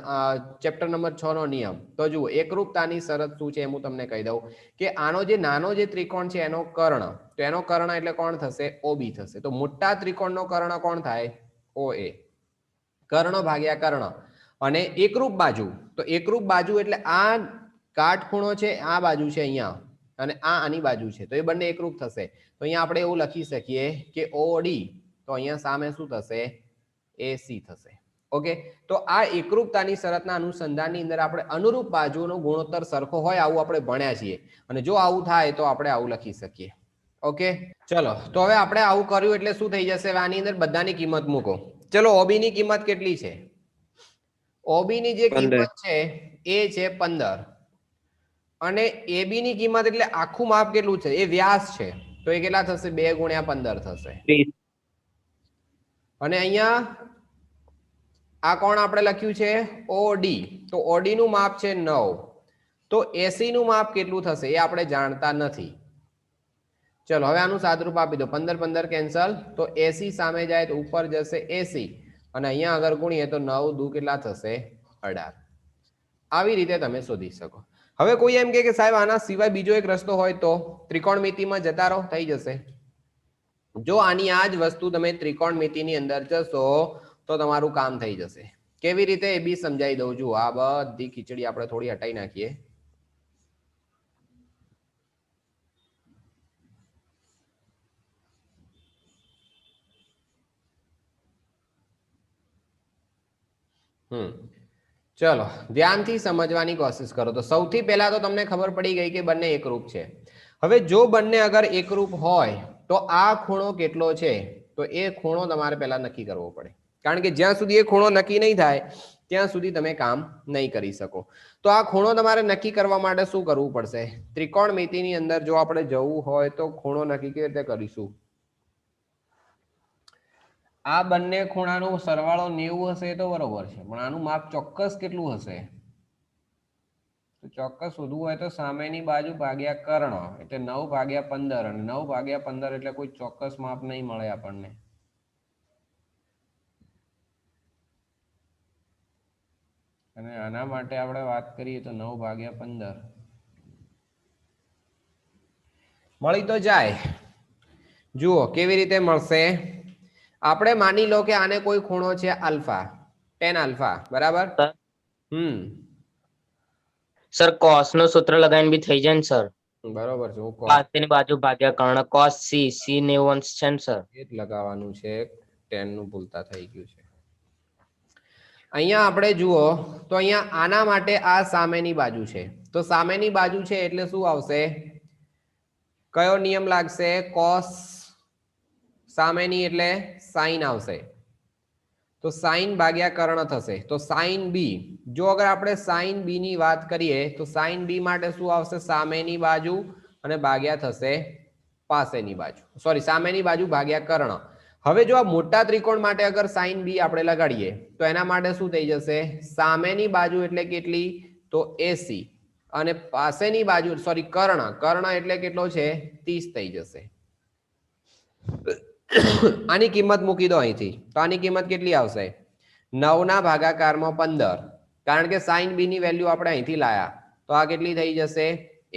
A: ચેપ્ટર નંબર 6 નો નિયમ. તો જુઓ એકરૂપતાની શરત શું છે હું તમને કહી દઉં કે આનો જે નાનો જે ત્રિકોણ છે એનો કર્ણ, તો એનો કર્ણ એટલે કોણ થશે? OB થશે. તો મોટા ત્રિકોણનો કર્ણ કોણ થાય? OA. કર્ણ ભાગ્યા કર્ણ. અને એકરૂપ બાજુ, તો એકરૂપ બાજુ એટલે આ કાટખૂણો છે આ બાજુ છે અહીંયા, અને આ આની બાજુ છે, તો એ બંને એકરૂપ થશે. તો અહીંયા આપણે એવું લખી શકીએ કે OD, તો અહીંયા સામે શું થશે? AC થશે. ઓકે. તો આ એકરૂપતાની શરતના અનુસંધાનની અંદર આપણે અનુરૂપ બાજુનો ગુણોત્તર સરખો હોય આવું આપણે ભણ્યા છીએ, અને જો આવું થાય તો આપણે આવું લખી શકીએ. ઓકે. ચલો, તો હવે આપણે આવું કર્યું એટલે શું થઈ જશે? આની અંદર બધાની કિંમત મૂકો. ચલો, OB ની કિંમત કેટલી છે? OB ની જે કિંમત છે એ છે 15, અને AB ની કિંમત એટલે આખું માપ કેટલું છે? એ વ્યાસ છે, તો એ કેટલા થશે? 2 ગુણ્યા 15 થશે. અને અહીંયા આ કોણ આપણે લખ્યું છે? OD. તો OD નું માપ છે 9. તો AC નું માપ કેટલું થશે એ આપણે જાણતા નથી. ચલો હવે આનું સાદરૂપ આપી દો. 15 15 કેન્સલ, તો AC સામે જાય તો ઉપર જશે AC, અને અહીંયા આગળ ગુણીએ તો 9 દુ કેટલા થશે? 18. આવી રીતે તમે શોધી શકો. હવે કોઈ એમ કે સાહેબ આના સિવાય બીજો એક રસ્તો હોય તો ત્રિકોણમિતિમાં જતા રહો, થઈ જશે. જો આની આ જ વસ્તુ તમે ત્રિકોણમિતિની અંદર જશો તો તમારું કામ થઈ જશે. કેવી રીતે એ બી સમજાવી દઉં છું. આ બધી ખીચડી આપણે થોડી હટાઈ નાખીએ. ચલો ધ્યાનથી સમજવાની કોશિશ કરો. તો સૌથી પહેલા તો તમને ખબર પડી ગઈ કે બંને એકરૂપ છે. હવે જો બંને અગર એકરૂપ હોય તો આ ખૂણો કેટલો છે? તો એ ખૂણો તમારે પહેલા નક્કી કરવો પડે, કારણ કે જ્યાં સુધી એ ખૂણો નક્કી નહીં થાય ત્યાં સુધી તમે કામ નહીં કરી શકો. તો આ ખૂણો તમારે નક્કી કરવા માટે શું કરવું પડશે? ત્રિકોણમિતિની અંદર જો આપણે જવું હોય તો ખૂણો નક્કી કેવી રીતે કરીશું? આ બંને ખૂણાનો સરવાળો 90 હશે તો બરોબર છે, પણ આનું માપ ચોક્કસ કેટલું હશે? તો ચોક્કસ શોધવું હોય તો સામેની બાજુ ભાગ્યા કર્ણ, એટલે 9 ભાગ્યા 15, અને 9 ભાગ્યા 15 એટલે કોઈ ચોક્કસ માપ નહીં મળે આપણને. અને આના માટે આપણે વાત કરીએ તો 9 ભાગ્યા 15 મળી તો જાય. જુઓ કેવી રીતે મળશે. આપણે માની લો કે આને કોઈ ખૂણો છે આલ્ફા, tan આલ્ફા, બરાબર.
B: સર cos નું સૂત્ર લગાવીને બી થઈ જાય ને સર?
A: બરોબર છે. હું
B: પાસેની બાજુ ભાગ્યા કર્ણ cos c, c 90 અંશ છે ને સર?
A: એ જ લગાવવાનું છે, tan નું ભૂલતા થઈ ગયું છે. અહીંયા આપણે જુઓ તો અહીંયા આના માટે આ સામેની બાજુ છે, તો સામેની બાજુ છે એટલે શું આવશે? કયો નિયમ લાગશે? cos સામેની એટલે sin આવશે, તો sin ભાગ્યા કર્ણ થશે. તો sin b, જો અગર આપણે sin b ની વાત કરીએ તો sin b માટે શું આવશે? સામેની બાજુ અને ભાગ્યા થશે પાસેની બાજુ, સોરી સામેની બાજુ ભાગ્યા કર્ણ. હવે જો આ મોટા ત્રિકોણ માટે અગર sin b આપણે લગાડીએ તો એના માટે શું થઈ જશે? સામેની બાજુ એટલે કેટલી? તો AC, અને પાસેની બાજુ સોરી કર્ણ એટલે કેટલો છે? 30 થઈ જશે. આની કિંમત મૂકી દો અહીંથી, તો આની કિંમત કેટલી આવશે? 9 ના ભાગાકારમાં 15, કારણ કે sin b ની વેલ્યુ આપણે અહીંથી લાયા, તો આ કેટલી થઈ જશે?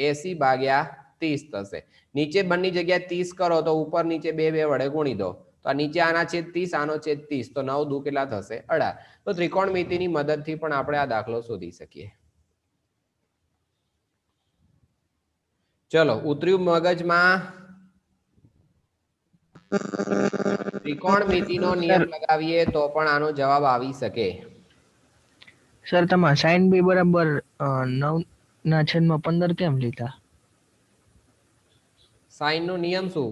A: AC ભાગ્યા 30 થશે. નીચે બંને જગ્યાએ 30 કરો તો ઉપર નીચે 2 વડે ગુણી દો તો આ નીચે આના છેદ 30 આનો છેદ 30 તો 9 દુ કેટલા થશે 18. તો ત્રિકોણમિતિની મદદથી પણ આપણે આ દાખલો શોધી શકીએ. ચલો ઉતર્યું મગજમાં? ત્રિકોણમિતિનો નિયમ લગાવીએ તો પણ આનો જવાબ આવી શકે.
E: સર તમે sin b બરાબર 9/15 કેમ લીધા?
A: સાઈન નો નિયમ શું?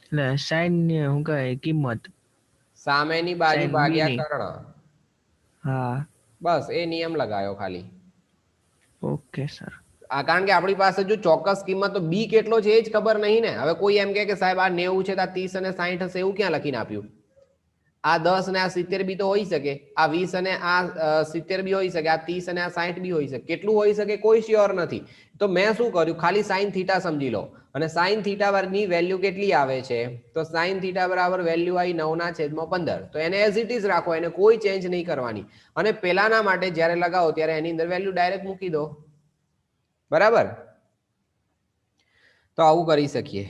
E: એટલે sin ની શું કહે કિંમત?
A: સામેની બાજુ
E: Sin B
A: ભાગ્યા
E: ની.
A: કર્ણ.
E: હા
A: બસ એ નિયમ લગાવ્યો ખાલી.
E: Okay sir.
A: કારણ કે આપણી પાસે જો ચોક્કસ કિંમત તો બી કેટલો છે એ જ ખબર નહીં ને. હવે કોઈ એમ કે સાહેબ આ 90 છે તો આ 30 અને 60 હશે એવું ક્યાં લખીને આપ્યું? આ 10 અને આ 70 બી તો હોઈ શકે, આ 20 અને આ 70 બી હોઈ શકે, આ 30 અને આ 60 બી હોઈ શકે. કેટલું હોઈ શકે કોઈ શ્યોર નથી. તો મેં શું કર્યું, ખાલી સાઈન થીટા સમજી લો અને સાઈન થીટા ની વેલ્યુ કેટલી આવે છે? તો સાઈન થીટા બરાબર વેલ્યુ આવી 9/15. તો એને એઝ ઇટ ઇઝ રાખો, એને કોઈ ચેન્જ નહીં કરવાની. અને પેલાના માટે જ્યારે લગાવો ત્યારે એની અંદર વેલ્યુ ડાયરેક્ટ મૂકી દો. બરાબર? તો આવું કરી શકીએ.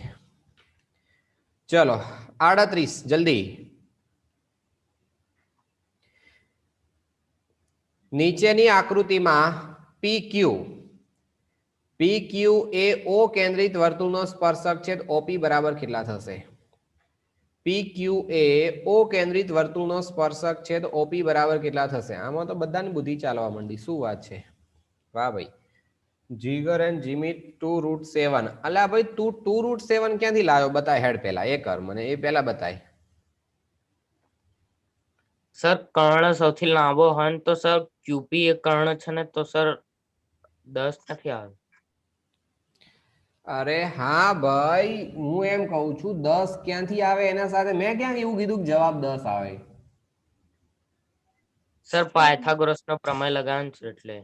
A: ચલો 38 જલ્દી. નીચેની આકૃતિમાં PQ એ O કેન્દ્રિત વર્તુળનો સ્પર્શક છેદ OP બરાબર કેટલા થશે? PQ એ O કેન્દ્રિત વર્તુળનો સ્પર્શક છેદ OP બરાબર કેટલા થશે? આમાં તો બધાની બુદ્ધિ ચાલવા માંડી. શું વાત છે? વાહ ભાઈ. જીગર એન્ડ જીમી 2√7. અલા ભાઈ તું 2√7 ક્યાંથી લાવ્યો? બતાય હેડ પેલા એ કર મને, એ પેલા બતાય.
B: સર કર્ણ સૌથી લાંબો હોય ને તો સર QP એ કર્ણ છે ને તો સર 10 નથી આવે.
A: અરે હા ભાઈ, હું એમ કહું છું 10 ક્યાંથી આવે એના સાથે મેં ક્યાં એવું કીધું કે જવાબ 10 આવે?
B: સર પાયથાગોરસ નો પ્રમેય લગાવ્યો છે એટલે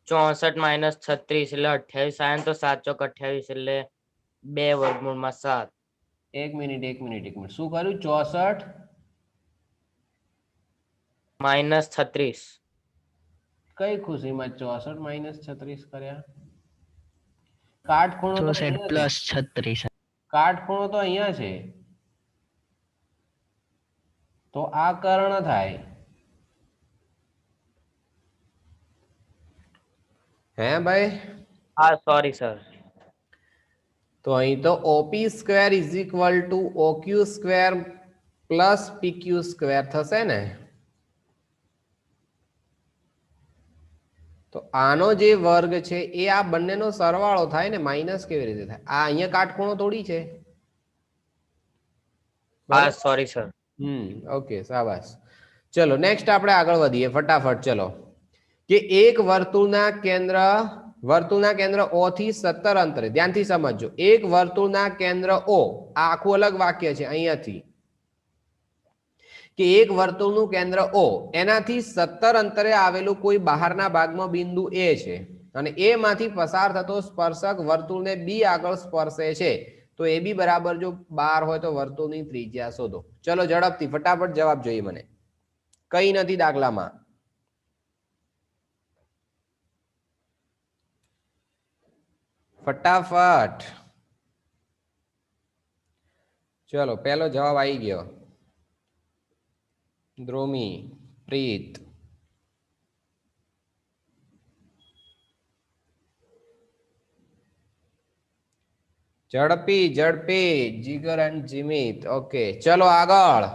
B: 64 - 36 એટલે 28 આવે ને તો 7 ચોક 28 એટલે 2 વર્ગમૂળમાં 7.
A: એક મિનિટ શું કર્યું? 64
B: - 36.
A: કઈ ખુશીમાં 64 - 36 કર્યા? કાટખૂણો તો
E: 64
A: અહીંયા છે.
E: પ્લસ 36.
A: કાટખૂણો તો અહીંયા છે તો આ કર્ણ થાય. હે ભાઈ?
B: હા સોરી સર.
A: તો અહીં તો OP² = OQ² પ્લસ PQ² થશે ને. તો આનો જે વર્ગ છે એ આ બંનેનો સરવાળો થાય ને, માઇનસ કેવી રીતે થાય? આ અહીંયા કાટખૂણો થોડી છે.
B: હા સોરી સર.
A: ઓકે શાબાશ. ચલો નેક્સ્ટ આપણે આગળ વધીએ ફટાફટ. ચલો કે એક વર્તુળના કેન્દ્ર O થી 17 અંતરે, ધ્યાનથી સમજજો, એક વર્તુળના કેન્દ્ર O, આ આખું અલગ વાક્ય છે અહીંયાથી, કે એક વર્તુળનું કેન્દ્ર O એનાથી 17 અંતરે આવેલું કોઈ બહારના ભાગમાં બિંદુ A છે અને એ માંથી પસાર થતો સ્પર્શક વર્તુળને B આગળ સ્પર્શે છે. તો AB બરાબર જો 12 હોય તો વર્તુળની ત્રિજ્યા શોધો. ચલો ઝડપથી ફટાફટ જવાબ જોઈએ મને. કઈ નથી દાખલામાં. ફટાફટ. ચલો પહેલો જવાબ આવી ગયો. દ્રોમી, પ્રીત, ઝડપી જીગર એન્ડ જીમિત. ઓકે ચલો આગળ.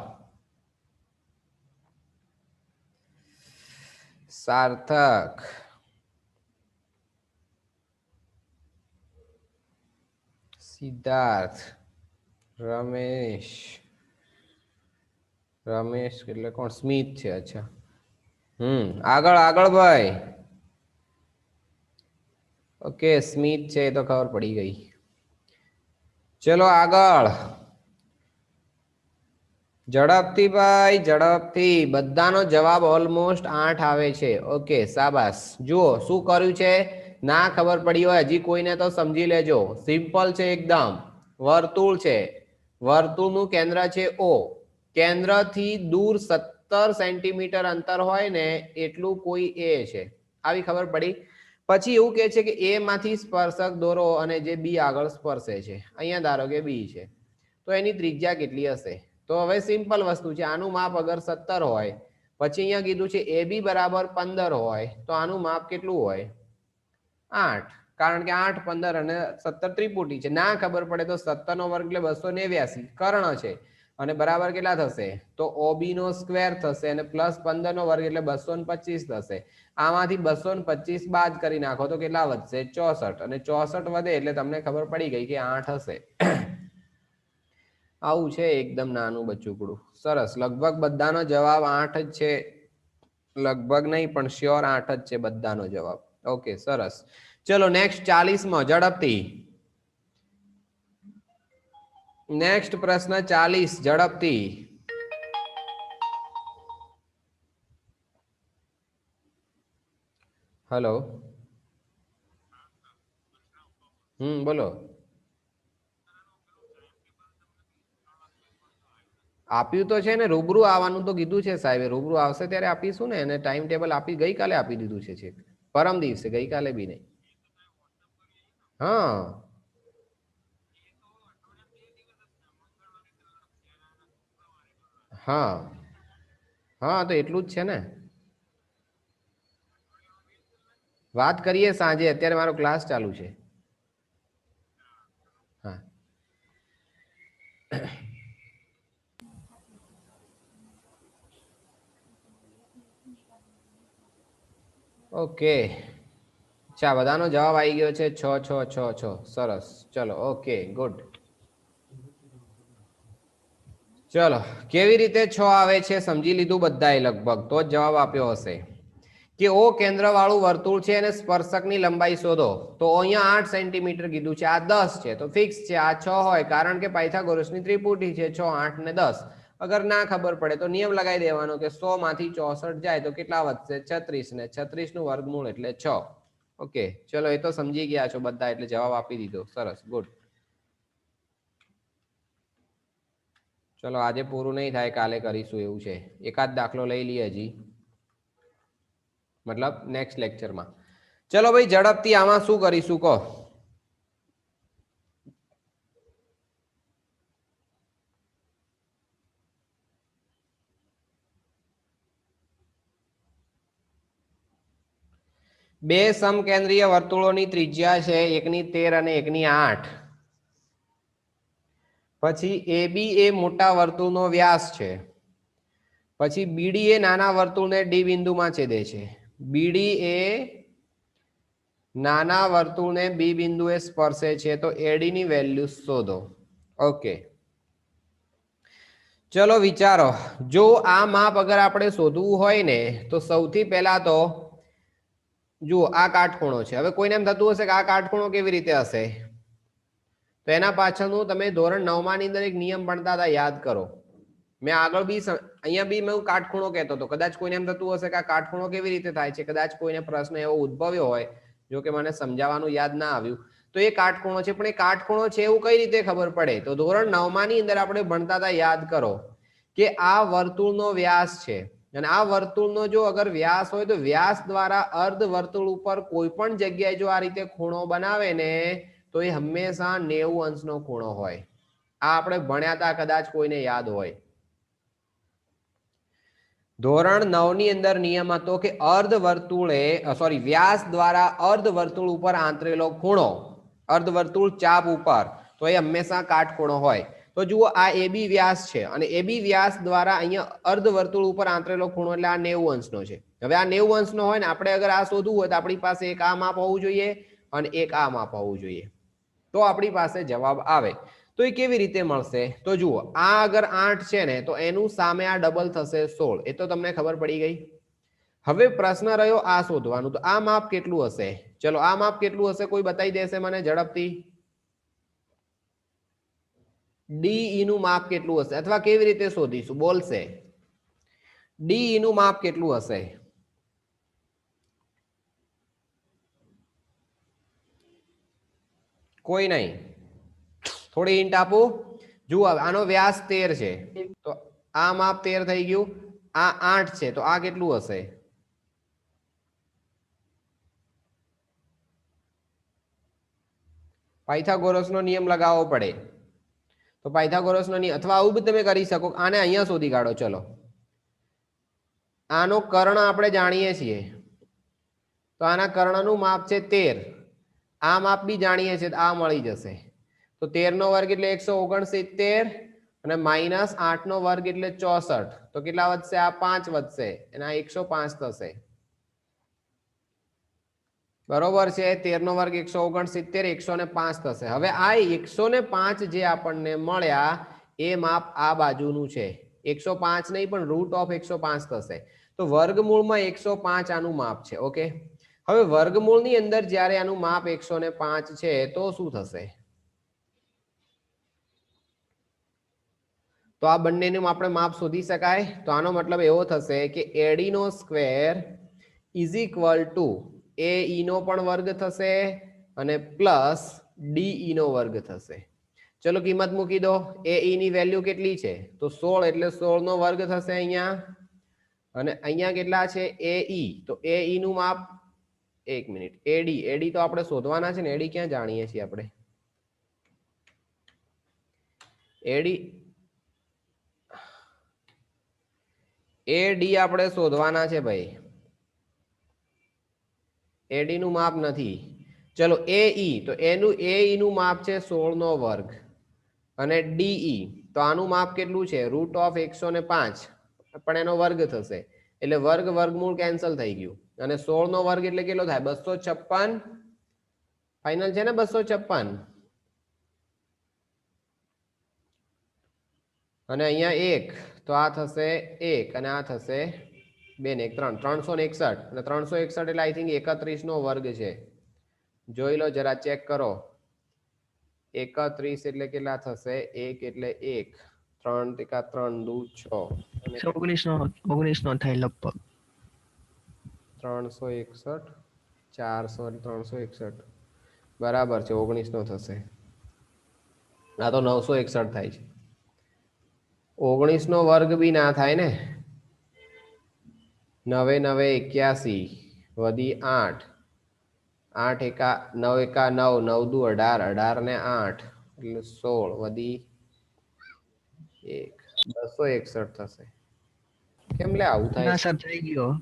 A: સાર્થક, સિદ્ધાર્થ, રમેશ એટલે કોણ? સ્મિત છે. અચ્છા આગળ ભાઈ. ઓકે સ્મિત છે એ તો ખબર પડી ગઈ. ચલો આગળ ઝડપથી ભાઈ, ઝડપથી. બધાનો જવાબ ઓલમોસ્ટ 8 આવે છે. ઓકે શાબાશ. જુઓ શું કર્યું છે. ના ખબર પડી હોય હજી કોઈને તો સમજી લેજો. સિમ્પલ છે એકદમ. વર્તુળ છે, વર્તુળનું કેન્દ્ર છે O, કેન્દ્રથી દૂર 17 સેન્ટીમીટર અંતર હોય ને એટલું કોઈ A છે. આવી ખબર પડી. પછી એવું કહે છે કે એ માંથી સ્પર્શક દોરો અને જે બી આગળ સ્પર્શે છે. અહીંયા ધારો કે બી છે તો એની ત્રિજ્યા કેટલી હશે? તો હવે સિમ્પલ વસ્તુ છે, આનું માપ અગર 17 હોય, પછી અહીંયા કીધું છે એ બી બરાબર 15 હોય, તો આનું માપ કેટલું હોય? 8. કારણ કે 8, 15 અને 17 ત્રિપુટી છે. ના ખબર પડે તો 17 નો વર્ગ એટલે 289 કર્ણ છે અને બરાબર કેટલા થશે? તો OB નો સ્ક્વેર થશે અને પ્લસ 15 નો વર્ગ એટલે 225 થશે. આમાંથી 225 બાદ કરી નાખો તો કેટલા વધશે? 64. અને 64 વધે એટલે તમને ખબર પડી ગઈ કે 8 હશે. આવું છે એકદમ નાનું બચ્ચુકડું. સરસ. લગભગ બધાનો જવાબ 8 જ છે. લગભગ નહીં પણ શ્યોર 8 જ છે બધાનો જવાબ. ઓકે, સરસ. ચલો નેક્સ્ટ 40માં ઝડપથી. નેક્સ્ટ પ્રશ્ન 40 ઝડપથી. હેલો. બોલો. આપ્યું તો છે ને, રૂબરૂ આવવાનું તો કીધું છે સાહેબે. રૂબરૂ આવશે ત્યારે આપીશું ને. એને ટાઈમ ટેબલ ગઈકાલે આપી દીધું છે. પરમ દિવસે, ગઈકાલે બી નહીં. હા, હા, હા, તો એટલું જ છે ને. વાત કરીએ સાંજે. અત્યારે મારો ક્લાસ ચાલુ છે. હા, ઓકે. અચ્છા, બધાનો જવાબ આવી ગયો છે 6, 6, 6, 6. સરસ. ચલો, ઓકે, ગુડ. ચલો, કેવી રીતે 6 આવે છે સમજી લીધું બધાએ લગભગ, તો જ જવાબ આપ્યો હશે. કે ઓ કેન્દ્ર વાળું વર્તુળ છે અને સ્પર્શકની લંબાઈ શોધો. તો અહીંયા 8 સેન્ટીમીટર કીધું છે, આ 10 છે તો ફિક્સ છે આ 6 હોય, કારણ કે પાયથાગોરસની ત્રિપુટી છે 6, 8 ને 10. અગર ના ખબર પડે તો નિયમ લગાવી દેવાનો કે 100 માંથી 64 જાય તો કેટલા વધશે? 36, ને 36 નું વર્ગમૂળ એટલે 6. ઓકે, ચલો એ તો સમજી ગયા છો બધા, એટલે જવાબ આપી દીધો. સરસ, ગુડ. ચલો આજે પૂરું નહીં થાય, કાલે કરીશું એવું છે. એકાદ દાખલો લઈ લઈએ હજી, મતલબ નેક્સ્ટ લેક્ચરમાં. ચલો ભાઈ ઝડપથી આમાં શું કરીશું કહો? બે સમકેન્દ્રીય વર્તુળોની ત્રિજ્યા છે, એકની 13 અને એકની 8. પછી AB એ મોટા વર્તુળનો વ્યાસ છે. પછી BD એ નાના વર્તુળને D બિંદુમાં છેદે છે. BD એ નાના વર્તુળને B બિંદુએ સ્પર્શે છે, તો AD ની વેલ્યુ શોધો. ઓકે, ચલો વિચારો. જો આ માપ અગર આપણે શોધવું હોય ને, તો સૌથી પહેલા તો જુઓ આ કાટખૂણો છે. હવે કોઈને એમ થતું હશે કે આ કાટખૂણો કેવી રીતે હશે? તો એના પાછળનું તમે ધોરણ 9 ની અંદર એક નિયમ ભણતા હતા, યાદ કરો. મેં આગળ બી અહીંયા બી મેં કાટખૂણો કહેતો હતો. કદાચ કોઈને એમ થતું હશે કે આ કાટખૂણો કેવી રીતે થાય છે. કદાચ કોઈને પ્રશ્ન એવો ઉદ્ભવ્યો હોય, જો કે મને સમજાવવાનું યાદ ના આવ્યું, તો એ કાટખૂણો છે. પણ એ કાટખૂણો છે એવું કઈ રીતે ખબર પડે? તો ધોરણ 9 ની અંદર આપણે ભણતા હતા, યાદ કરો, કે આ વર્તુળનો વ્યાસ છે અને આ વર્તુળનો જો અગર વ્યાસ હોય તો વ્યાસ દ્વારા અર્ધ વર્તુળ ઉપર કોઈ પણ જગ્યાએ જો આ રીતે ખૂણો બનાવે ને, તો એ હંમેશા 90 અંશનો ખૂણો હોય. આ આપણે ભણ્યા હતા, કદાચ કોઈને યાદ હોય. ધોરણ 9 ની અંદર નિયમ હતો કે વ્યાસ દ્વારા અર્ધ વર્તુળ ઉપર આંતરેલો ખૂણો, અર્ધ વર્તુળ ચાપ ઉપર, તો એ હંમેશા કાટખૂણો હોય. તો જુઓ આ AB વ્યાસ છે અને AB વ્યાસ દ્વારા અહીંયા અર્ધ વર્તુળ ઉપર આંતરેલો ખૂણો એટલે આ 90 અંશનો છે. હવે આ 90 અંશનો હોય ને, આપણે અગર આ શોધવું હોય તો આપણી પાસે એક આ માપ હોવું જોઈએ અને એક આ માપ હોવું જોઈએ, તો આપણી પાસે જવાબ આવે. તો એ કેવી રીતે મળશે? તો જુઓ, આ અગર 8 છે ને, તો એનું સામે આ ડબલ થશે 16. એ તો તમને ખબર પડી ગઈ. હવે પ્રશ્ન રહ્યો આ શોધવાનું. તો આ માપ કેટલું હશે? ચલો આ માપ કેટલું હશે કોઈ બતાવી દેશે મને ઝડપથી? DE નું માપ કેટલું હશે, અથવા કેવી રીતે શોધીશું? બોલશે. DE નું માપ કેટલું હશે? કોઈ નહીં? થોડી હિન્ટ આપું. જુઓ આનો વ્યાસ 13 છે, તો આ માપ 13 થઈ ગયું. આ 8 છે, તો આ કેટલું હશે? પાયથાગોરસનો નિયમ લગાવવો પડે. તો પાયથાગોરસનો નિયમ, અથવા આવું બી તમે કરી શકો, આને અહીંયા શોધી કાઢો. ચલો, આનો કર્ણ આપણે જાણીએ છીએ, તો આના કર્ણનું માપ છે 13. આ માપ બી જાણીએ છીએ, આ મળી જશે. તો 13 નો વર્ગ એટલે 169 અને માઇનસ 8 નો વર્ગ એટલે 64. તો કેટલા વધશે? આ 5 વધશે અને આ 105 થશે. બરોબર છે. 13 નો વર્ગ 169, 105 થશે. હવે આ 105 જે આપણને મળ્યા એ માપ આ બાજુનું છે. 105 નહીં પણ √105 થશે. તો વર્ગમૂળમાં 105 આનું માપ છે. ઓકે, હવે વર્ગમૂળની અંદર જ્યારે આનું માપ 105 છે તો શું થશે? તો આ બંનેનું આપણે માપ શોધી શકાય. તો આનો મતલબ એવો થશે કે AD નો square is equal to AE નો પણ વર્ગ થશે અને પ્લસ DE નો વર્ગ થશે. ચલો કિંમત મૂકી દો. AE ની વેલ્યુ કેટલી છે? તો 16, એટલે 16 નો વર્ગ થશે અહીંયા. અને અહીંયા કેટલા છે? AE. તો AE નું માપ, એક મિનિટ, AD તો આપણે શોધવાના છે ને. AD ક્યાં જાણીએ છીએ આપણે? AD આપણે શોધવાના છે ભાઈ. AD નું માપ નથી. ચલો AE, તો એનું AE નું માપ છે 16 નો વર્ગ અને DE તો આનું માપ કેટલું છે? √105, પણ એનો વર્ગ થશે એટલે વર્ગ વર્ગમૂળ કેન્સલ થઈ ગયું. અને 16 નો વર્ગ એટલે કેટલો થાય? 256. ફાઇનલ છે ને 256. અને અહીંયા 1, તો આ થશે 1 અને આ થશે 2 ને 1 3, 361. અને 361 એટલે આઈ થિંક 31 નો વર્ગ છે. જોઈ લો જરા, ચેક કરો. 31 એટલે કેટલા થશે? 1 એટલે 1, 3 × 3 = 6.
E: 19 નો થાય લગભગ.
A: 361 400 361 બરાબર છે. 19 નો થશે. આ તો 961 થાય છે. 19 નો વર્ગ બી ના થાય ને. 9 × 9 = 81 વધી 8, 8 × 9 = 9, 9 × 2 = 18, 18 ને 8 એટલે 16 વધી 1, 261 થશે. કેમ લે આવું થાય?
E: ના સર, થઈ ગયું.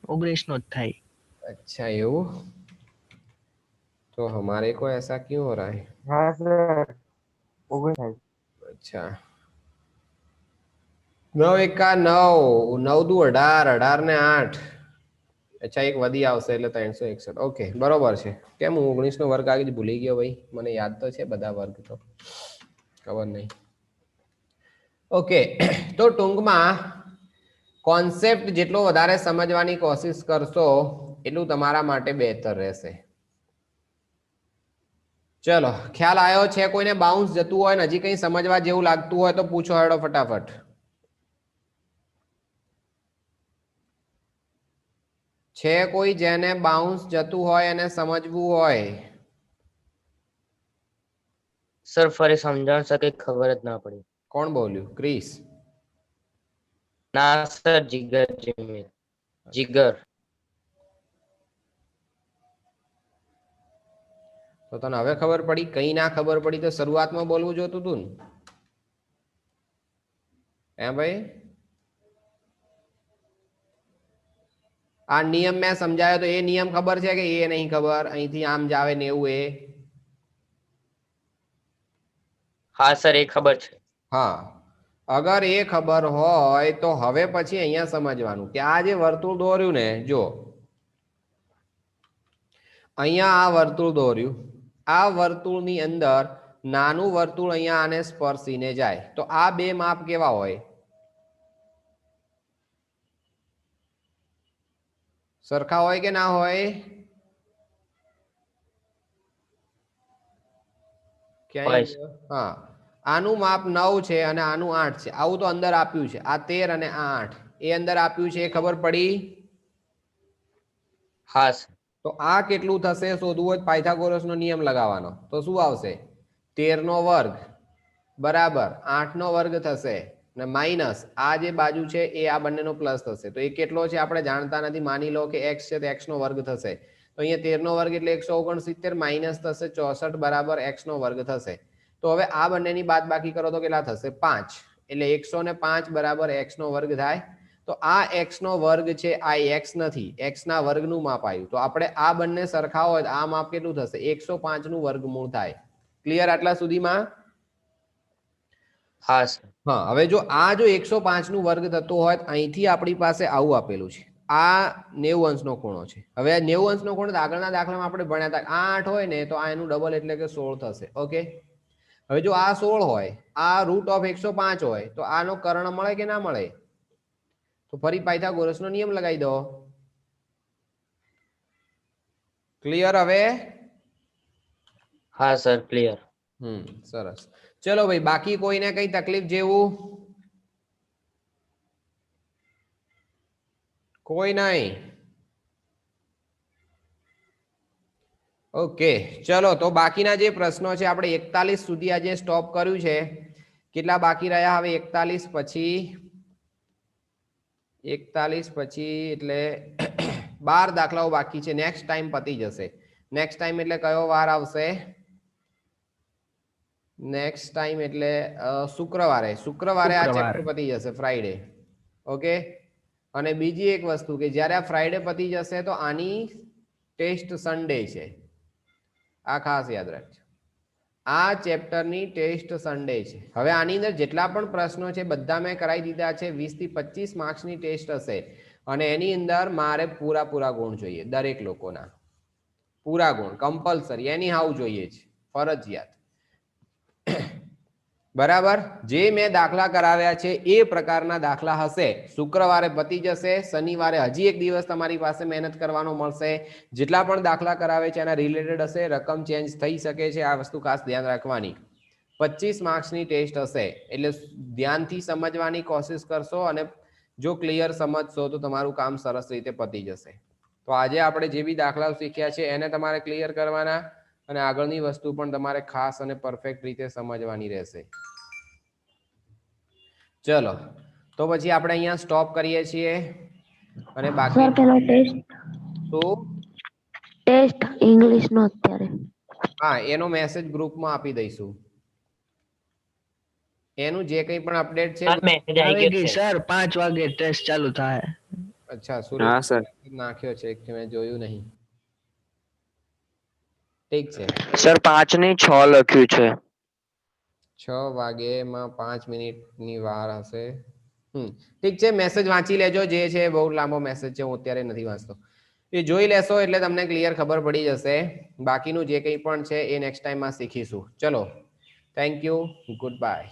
E: 19 નો જ થાય.
A: अच्छा એવું? तो हमारे को ऐसा क्यों हो रहा है?
B: हाँ सर, 19.
A: अच्छा, 9 × 9, 9 × 2 = 18, 18 ને 8. અચ્છા, એક વધી આવશે એટલે 361. ઓકે, બરોબર છે. કેમ હું 19 નો વર્ગ આગળ ભૂલી ગયો ભાઈ? મને યાદ તો છે બધા વર્ગ, તો ખબર નહીં. ઓકે, તો ટૂંકમાં કોન્સેપ્ટ જેટલો વધારે સમજવાની કોશિશ કરશો એટલું તમારા માટે બહેતર રહેશે. ચલો, ખ્યાલ આવ્યો છે? કોઈને બાઉન્સ જતું હોય ને હજી કંઈ સમજવા જેવું લાગતું હોય તો પૂછો, હેડો ફટાફટ. છે કોઈ જેને બાઉન્સ જતું હોય અને સમજવું હોય?
B: સર ફરી સમજાવશો? શકે ખબર જ ના પડી.
A: કોણ બોલ્યું? ક્રિસ?
B: ના સર, જીગર.
A: તો તને હવે ખબર પડી? કઈ ના ખબર પડી તો શરૂઆતમાં બોલવું જોતું તું ને. હે ભાઈ? આ નિયમ મેં સમજાયો તો એ નિયમ ખબર છે કે એ નહીં ખબર? અહીંથી આમ જાવે ને એવું એ?
B: હા સર, એ ખબર છે.
A: હા, અગર એ ખબર હોય તો હવે પછી અહીંયા સમજવાનું કે આ જે વર્તુળ દોર્યું ને, જો અહીંયા આ વર્તુળ દોર્યું, આ વર્તુળની અંદર નાનું વર્તુળ અહીંયા આને સ્પર્શીને જાય, તો આ બે માપ કેવા હોય? સરખા હોય કે ના હોય? ક્યાંય? હા, આનું માપ 9 છે અને આનું 8 છે. આવું તો અંદર આપ્યું છે. આ 13 અને આ 8 એ અંદર આપ્યું છે. એ ખબર પડી?
B: હા સર.
A: તો આ કેટલું થશે શોધવું હોય પાયથાગોરસ નો નિયમ લગાવવાનો. તો શું આવશે? 13 નો વર્ગ બરાબર 8 નો વર્ગ થશે અને માઇનસ આ જે બાજુ છે એ આ બંનેનો પ્લસ થશે. તો એ કેટલો છે આપણે જાણતા નથી. માની લો કે x છે તો x નો વર્ગ થશે. તો તો અહીંયા 13 નો વર્ગ એટલે 169 માઇનસ થશે 64 બરાબર x નો વર્ગ થશે. તો હવે આ બંનેની બાદ બાકી કરો તો કેટલા થશે 5 એટલે 105 બરાબર x નો વર્ગ થાય. તો આ x નો વર્ગ છે આ x નથી, x ના વર્ગનું માપ આવ્યું. તો આપણે આ બંને સરખા હોય તો આ માપ કેટલું થશે 105 નું વર્ગમૂળ થાય. ક્લિયર આટલા સુધીમાં?
B: હા સર.
A: હા, હવે જો આ જો 105 નું વર્ગ થતો હોય તો અહીંથી આપણી પાસે આવું આપેલું છે, આ 90 અંશનો ખૂણો છે. હવે આ 90 અંશનો ખૂણો આગળના દાખલામાં આપણે ભણ્યા હતા, આ 8 હોય ને તો આ એનું ડબલ એટલે કે 16 થશે. ઓકે, હવે જો આ 16 હોય, આ રૂટ ઓફ 105 હોય તો આનો કર્ણ મળે કે ના મળે? તો ફરી પાયથાગોરસનો નિયમ લગાવી દો. ક્લિયર હવે?
B: હા સર, ક્લિયર.
A: સરસ. ચલો ભાઈ, બાકી કોઈને કઈ તકલીફ જેવું? કોઈ નહીં? ઓકે, ચલો તો બાકીના જે પ્રશ્નો છે આપણે 41 સુધી આજે સ્ટોપ કર્યું છે. કેટલા બાકી રહ્યા હવે? 41 પછી એટલે 12 દાખલાઓ બાકી છે. નેક્સ્ટ ટાઈમ પતી જશે. નેક્સ્ટ ટાઈમ એટલે કયો વાર આવશે? નેક્સ્ટ ટાઈમ એટલે શુક્રવારે આ ચેપ્ટર પતી જશે, ફ્રાઈડે. ઓકે, અને બીજી એક વસ્તુ કે જ્યારે આ ફ્રાઈડે પતી જશે તો આની ટેસ્ટ સન્ડે છે. આ ખાસ યાદ રાખજો, આ ચેપ્ટરની ટેસ્ટ સન્ડે છે. હવે આની અંદર જેટલા પણ પ્રશ્નો છે બધા મેં કરાવી દીધા છે. 20 થી 25 માર્ક્સની ટેસ્ટ હશે અને એની અંદર મારે પૂરા ગુણ જોઈએ. દરેક લોકોના પૂરા ગુણ કમ્પલસરી, એની હાઉ જોઈએ છે, ફરજિયાત. બરાબર? જે મેં દાખલા કરાવ્યા છે એ પ્રકારના દાખલા હશે. શુક્રવારે પતી જશે, શનિવારે હજી એક દિવસ તમારી પાસે મહેનત કરવાનો મળશે. જેટલા પણ દાખલા કરાવે છે એના રિલેટેડ હશે, રકમ ચેન્જ થઈ શકે છે, આ વસ્તુ ખાસ ધ્યાન રાખવાની. 25 માર્ક્સની ટેસ્ટ હશે એટલે ધ્યાનથી સમજવાની કોશિશ કરશો અને જો ક્લિયર સમજશો તો તમારું કામ સરસ રીતે પતી જશે. તો આજે આપણે જે બી દાખલાઓ શીખ્યા છે એને તમારે ક્લિયર કરવાના અને આગળની વસ્તુ પણ તમારે ખાસ અને પરફેક્ટ રીતે સમજવાની રહેશે. ચલો તો પછી આપણે અહીંયા સ્ટોપ કરીએ છીએ અને બાકી
G: સર પેલો ટેસ્ટ ઇંગ્લિશનો અત્યારે.
A: હા, એનો મેસેજ ગ્રુપમાં આપી દઈશું. એનું જે કંઈ પણ અપડેટ છે
B: સર મેસેજ આવી ગયો છે.
E: સર 5 વાગે ટેસ્ટ ચાલુ થાય.
A: અચ્છા, સુરેશ નાખ્યો છે કે મેં જોયું નહીં. ઠીક છે,
B: સર 5 ની 6 લખ્યું છે.
A: 6 વાગેમાં 5 મિનિટની વાર હશે. ઠીક છે, મેસેજ વાંચી લેજો. જે છે બહુ લાંબો મેસેજ છે, હું અત્યારે નથી વાંચતો. એ જોઈ લેશો એટલે તમને ક્લિયર ખબર પડી જશે. બાકીનું જે કંઈ પણ છે એ નેક્સ્ટ ટાઈમમાં શીખીશું. ચલો, થેન્ક યુ, ગુડ બાય.